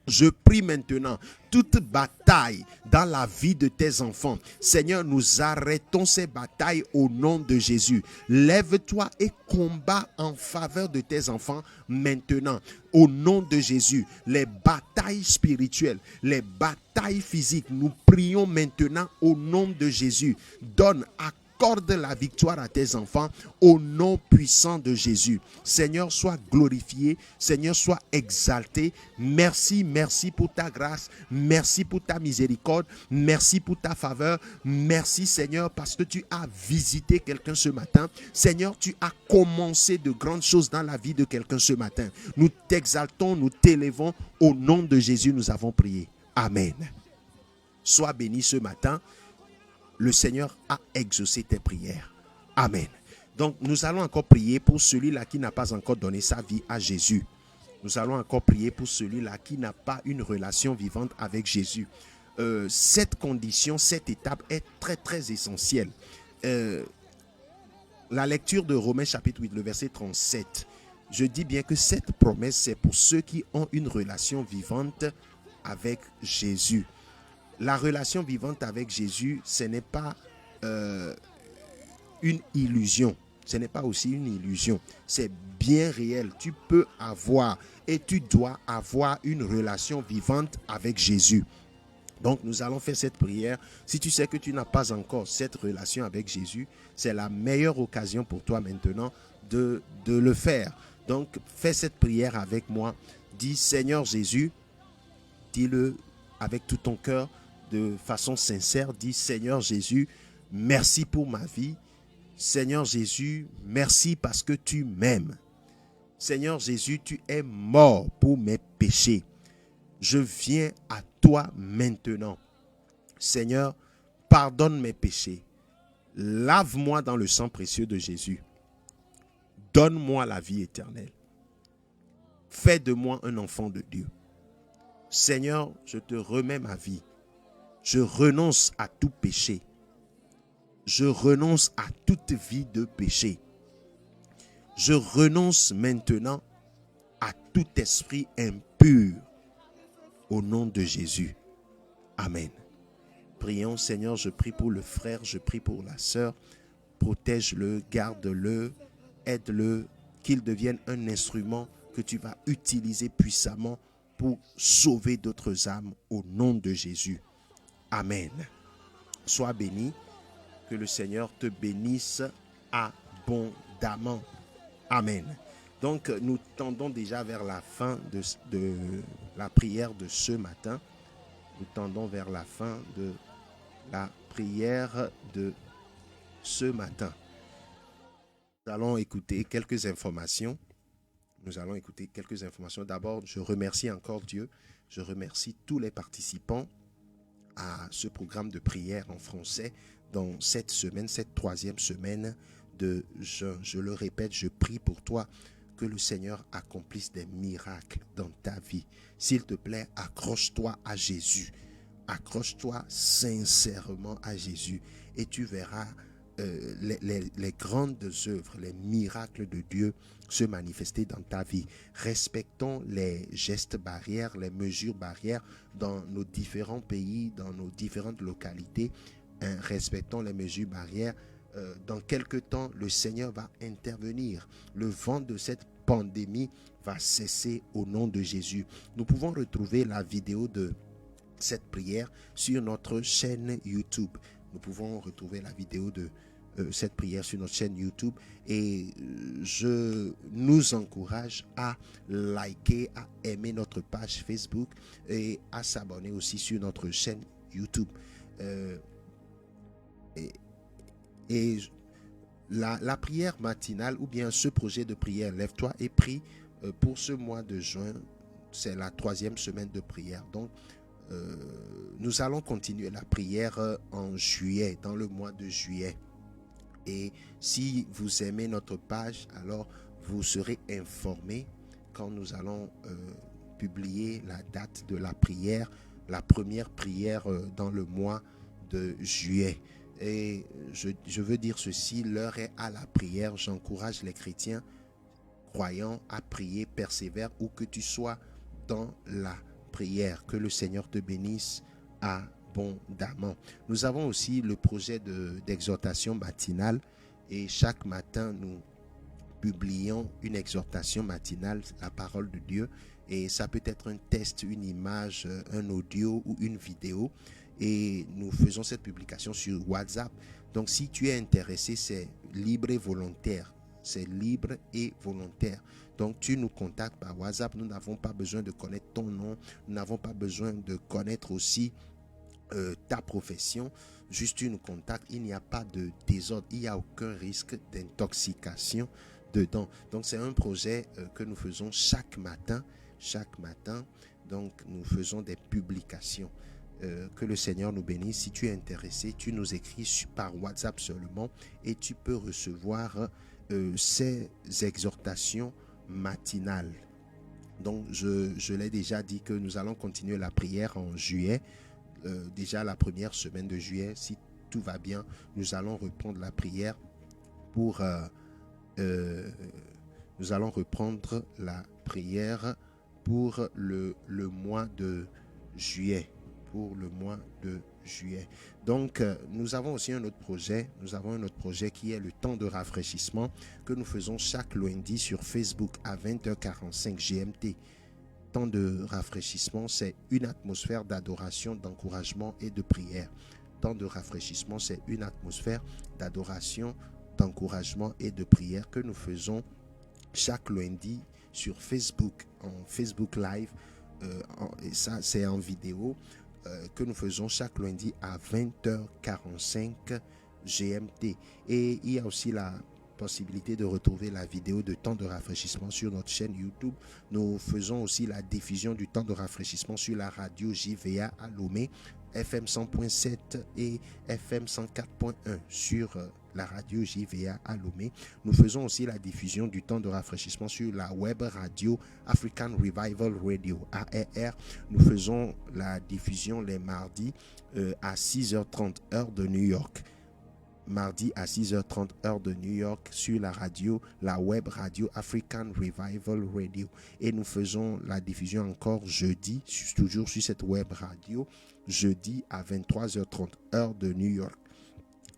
Je prie maintenant toute bataille dans la vie de tes enfants. Seigneur, nous arrêtons ces batailles au nom de Jésus. Lève-toi et combat en faveur de tes enfants maintenant. Au nom de Jésus, les batailles spirituelles, les batailles physiques, nous prions maintenant au nom de Jésus. Accorde la victoire à tes enfants au nom puissant de Jésus. Seigneur, sois glorifié. Seigneur, sois exalté. Merci, merci pour ta grâce. Merci pour ta miséricorde. Merci pour ta faveur. Merci, Seigneur, parce que tu as visité quelqu'un ce matin. Seigneur, tu as commencé de grandes choses dans la vie de quelqu'un ce matin. Nous t'exaltons, nous t'élevons. Au nom de Jésus, nous avons prié. Amen. Sois béni ce matin. Le Seigneur a exaucé tes prières. Amen. Donc, nous allons encore prier pour celui-là qui n'a pas encore donné sa vie à Jésus. Nous allons encore prier pour celui-là qui n'a pas une relation vivante avec Jésus. Cette condition, cette étape est très, très essentielle. La lecture de Romains chapitre 8, le verset 37. Je dis bien que cette promesse, c'est pour ceux qui ont une relation vivante avec Jésus. La relation vivante avec Jésus, ce n'est pas une illusion. Ce n'est pas aussi une illusion. C'est bien réel. Tu peux avoir et tu dois avoir une relation vivante avec Jésus. Donc, nous allons faire cette prière. Si tu sais que tu n'as pas encore cette relation avec Jésus, c'est la meilleure occasion pour toi maintenant de le faire. Donc, fais cette prière avec moi. Dis Seigneur Jésus, dis-le avec tout ton cœur, de façon sincère. Dis Seigneur Jésus, merci pour ma vie. Seigneur Jésus, merci parce que tu m'aimes. Seigneur Jésus, tu es mort pour mes péchés. Je viens à toi maintenant. Seigneur, pardonne mes péchés. Lave-moi dans le sang précieux de Jésus. Donne-moi la vie éternelle. Fais de moi un enfant de Dieu. Seigneur, je te remets ma vie. Je renonce à tout péché. Je renonce à toute vie de péché. Je renonce maintenant à tout esprit impur. Au nom de Jésus. Amen. Prions, Seigneur, je prie pour le frère, je prie pour la sœur. Protège-le, garde-le, aide-le, qu'il devienne un instrument que tu vas utiliser puissamment pour sauver d'autres âmes au nom de Jésus. Amen. Sois béni, que le Seigneur te bénisse abondamment. Amen. Donc, nous tendons déjà vers la fin de la prière de ce matin. Nous tendons vers la fin de la prière de ce matin. Nous allons écouter quelques informations. D'abord, je remercie encore Dieu. Je remercie tous les participants à ce programme de prière en français dans cette semaine, cette 3e semaine de jeûne. Je le répète, je prie pour toi que le Seigneur accomplisse des miracles dans ta vie. S'il te plaît, accroche-toi à Jésus. Accroche-toi sincèrement à Jésus et tu verras les grandes œuvres, les miracles de Dieu se manifester dans ta vie. Respectons les gestes barrières, les mesures barrières dans nos différents pays, dans nos différentes localités. Respectons les mesures barrières. Dans quelque temps, le Seigneur va intervenir. Le vent de cette pandémie va cesser au nom de Jésus. Nous pouvons retrouver la vidéo de cette prière sur notre chaîne YouTube. Nous pouvons retrouver la vidéo de cette prière sur notre chaîne YouTube et je nous encourage à liker, à aimer notre page Facebook et à s'abonner aussi sur notre chaîne YouTube. La prière matinale ou bien ce projet de prière Lève-toi est pris pour ce mois de juin. C'est la 3e semaine de prière. Donc, nous allons continuer la prière en juillet, dans le mois de juillet. Et si vous aimez notre page, alors vous serez informés quand nous allons publier la date de la prière, la première prière dans le mois de juillet. Et je veux dire ceci, l'heure est à la prière. J'encourage les chrétiens croyants à prier, persévère où que tu sois dans la prière. Que le Seigneur te bénisse abondamment. Nous avons aussi le projet d'exhortation matinale et chaque matin nous publions une exhortation matinale, la parole de Dieu, et ça peut être un texte, une image, un audio ou une vidéo. Et nous faisons cette publication sur WhatsApp. Donc, si tu es intéressé, c'est libre et volontaire. C'est libre et volontaire. Donc, tu nous contactes par WhatsApp. Nous n'avons pas besoin de connaître ton nom. Nous n'avons pas besoin de connaître aussi ta profession. Juste, tu nous contactes. Il n'y a pas de désordre. Il n'y a aucun risque d'intoxication dedans. Donc, c'est un projet que nous faisons chaque matin. Chaque matin, donc, nous faisons des publications. Que le Seigneur nous bénisse. Si tu es intéressé, tu nous écris par WhatsApp seulement et tu peux recevoir ces exhortations matinales. Donc, je l'ai déjà dit que nous allons continuer la prière en juillet. Déjà la première semaine de juillet, si tout va bien, nous allons reprendre la prière pour... nous allons reprendre la prière pour le mois de juillet. Pour le mois de juillet. Donc, nous avons aussi un autre projet. Nous avons un autre projet qui est le temps de rafraîchissement que nous faisons chaque lundi sur Facebook à 20h45 GMT. Temps de rafraîchissement, c'est une atmosphère d'adoration, d'encouragement et de prière. Temps de rafraîchissement, c'est une atmosphère d'adoration, d'encouragement et de prière que nous faisons chaque lundi sur Facebook, en Facebook Live. Et ça, c'est en vidéo que nous faisons chaque lundi à 20h45 GMT. Et il y a aussi la possibilité de retrouver la vidéo de temps de rafraîchissement sur notre chaîne YouTube. Nous faisons aussi la diffusion du temps de rafraîchissement sur la radio JVA à Lomé, FM 100.7 et FM 104.1 sur la radio JVA à Lomé. Nous faisons aussi la diffusion du temps de rafraîchissement sur la web radio African Revival Radio, ARR. Nous faisons la diffusion les mardis à 6h30 heure de New York. Mardi à 6h30 heure de New York sur la radio, la web radio African Revival Radio. Et nous faisons la diffusion encore jeudi, toujours sur cette web radio, jeudi à 23h30 heure de New York.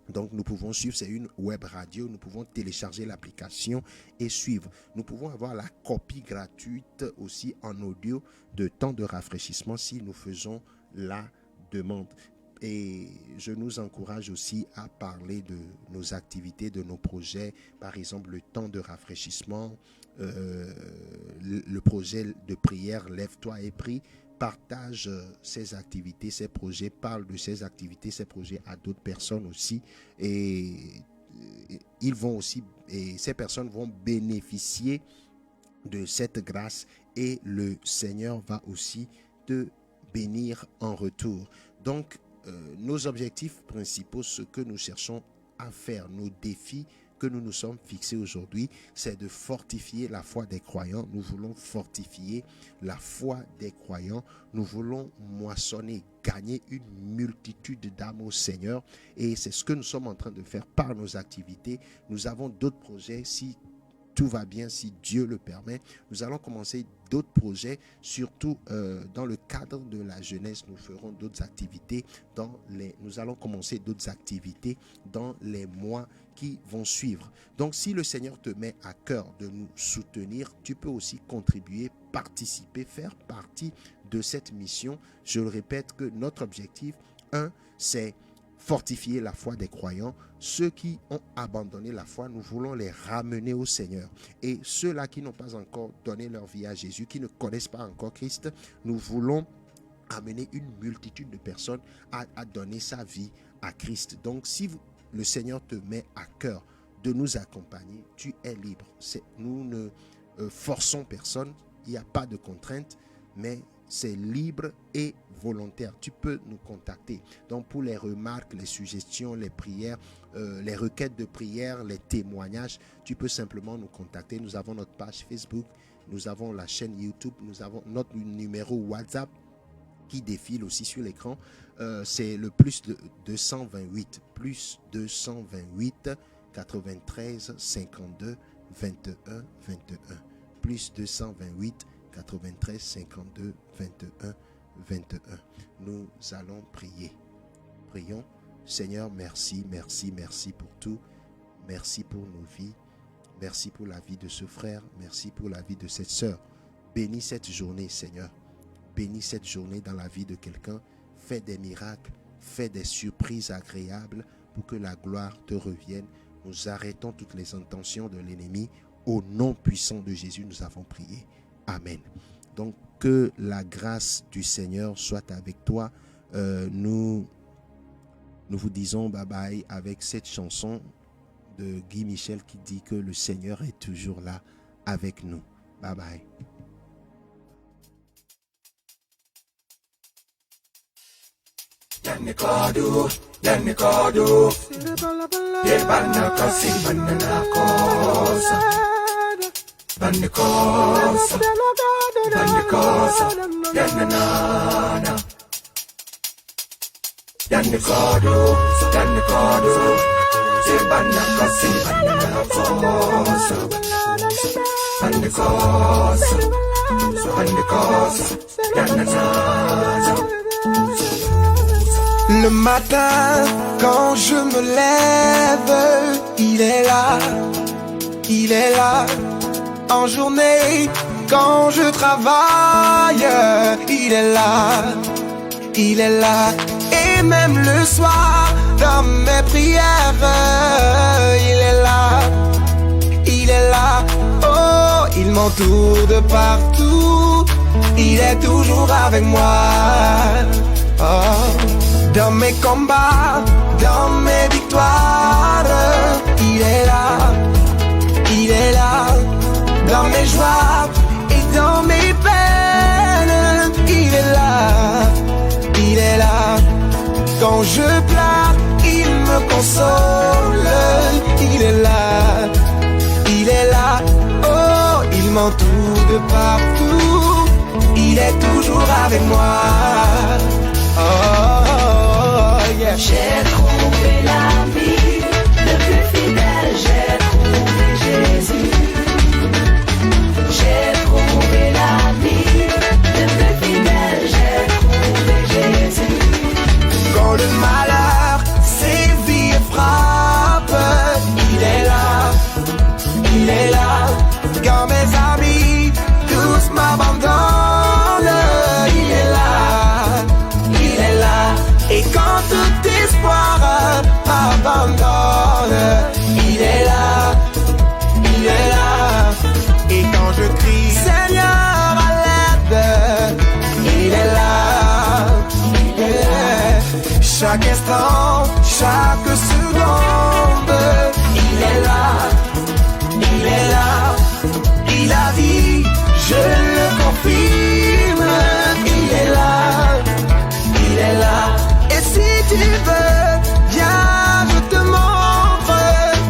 Donc nous pouvons suivre, c'est une web radio, nous pouvons télécharger l'application et suivre. Nous pouvons avoir la copie gratuite aussi en audio de temps de rafraîchissement si nous faisons la demande. Et je nous encourage aussi à parler de nos activités, de nos projets, par exemple le temps de rafraîchissement, le projet de prière Lève-toi et prie. Partage ces activités, ces projets, parle de ces activités, ces projets à d'autres personnes aussi. Et ils vont aussi, et ces personnes vont bénéficier de cette grâce et le Seigneur va aussi te bénir en retour. Donc, nos objectifs principaux, ce que nous cherchons à faire, nos défis que nous nous sommes fixés aujourd'hui, c'est de fortifier la foi des croyants. Nous voulons fortifier la foi des croyants. Nous voulons moissonner, gagner une multitude d'âmes au Seigneur. Et c'est ce que nous sommes en train de faire par nos activités. Nous avons d'autres projets, si tout va bien, si Dieu le permet. Nous allons commencer d'autres projets, surtout dans le cadre de la jeunesse. Nous ferons d'autres activités. Nous allons commencer d'autres activités dans les mois qui vont suivre. Donc, si le Seigneur te met à cœur de nous soutenir, tu peux aussi contribuer, participer, faire partie de cette mission. Je le répète que notre objectif, c'est fortifier la foi des croyants. Ceux qui ont abandonné la foi, nous voulons les ramener au Seigneur. Et ceux-là qui n'ont pas encore donné leur vie à Jésus, qui ne connaissent pas encore Christ, nous voulons amener une multitude de personnes à donner sa vie à Christ. Donc, si le Seigneur te met à cœur de nous accompagner, tu es libre. Nous ne forçons personne, il n'y a pas de contrainte, mais c'est libre et volontaire. Tu peux nous contacter. Donc pour les remarques, les suggestions, les prières, les requêtes de prière, les témoignages, tu peux simplement nous contacter. Nous avons notre page Facebook, nous avons la chaîne YouTube, nous avons notre numéro WhatsApp qui défile aussi sur l'écran. C'est le plus 228 93 52 21 21 plus 228 93 52 21 21. Nous allons prier. Prions. Seigneur, merci pour tout. Merci pour nos vies. Merci pour la vie de ce frère. Merci pour la vie de cette sœur. Bénis cette journée, Seigneur. Bénis cette journée dans la vie de quelqu'un. Fais des miracles. Fais des surprises agréables pour que la gloire te revienne. Nous arrêtons toutes les intentions de l'ennemi. Au nom puissant de Jésus, nous avons prié. Amen. Donc, que la grâce du Seigneur soit avec toi. Nous vous disons bye bye avec cette chanson de Guy Michel qui dit que le Seigneur est toujours là avec nous. Bye bye. Le matin, quand je me lève, il est là, en journée, quand je travaille, il est là, et même le soir, dans mes prières, il est là, oh, il m'entoure de partout. Il est toujours avec moi. Oh. Dans mes combats, dans mes victoires, il est là, il est là. Dans mes joies et dans mes peines, il est là, il est là. Quand je pleure, il me console. Il est là, il est là. Oh, il m'entoure de partout. Il est toujours avec moi. Oh, yeah. J'ai trouvé l'ami le plus fidèle. J'ai trouvé Jésus. J'ai trouvé l'ami le plus fidèle. J'ai trouvé Jésus. Quand le malheur sévit et frappe, il est là, il est là. Quand mes amis tous m'abandonnent, il est là, il est là. Et quand tout espoir abandonne, il est là, il est là. Et quand je crie Seigneur à l'aide, il est là, il est là. Chaque instant, chaque seconde, il est là, il est là. Il a dit, je le confirme, il est là, il est là. Et si tu veux, viens, je te montre,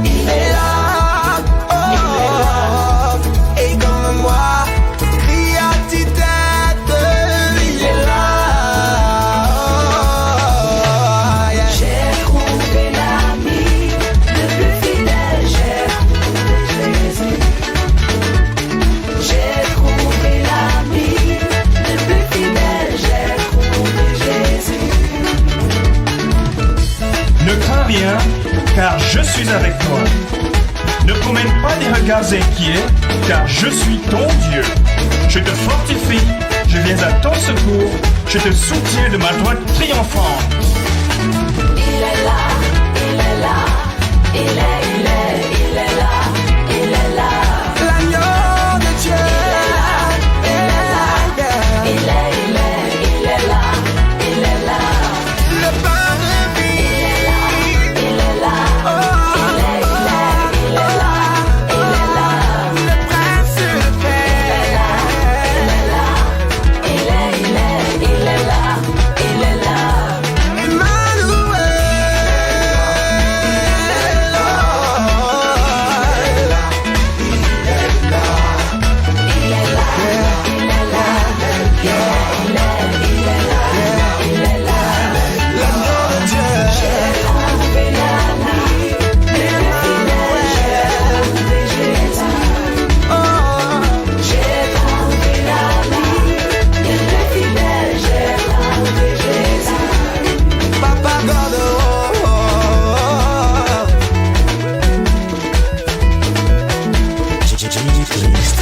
il est là, oh, il est là. Et comme moi, crie à petite tête, il est là. Oh, yeah. J'ai trouvé l'ami le plus fidèle. J'ai trouvé Jésus. J'ai trouvé l'ami le plus fidèle. J'ai trouvé Jésus. Ne crains rien, car je suis avec toi. Ne promène pas des regards inquiets, car je suis ton Dieu. Je te fortifie, je viens à ton secours, je te soutiens de ma droite triomphante. Il est là, il est là, il est là, il est là. L'agneau de Dieu, il est là, Il est là, il est là. le pain de vie, Il est là, oh, il est là, le prince de paix. il est là. Emmanuel, Papa God, Jésus Christ.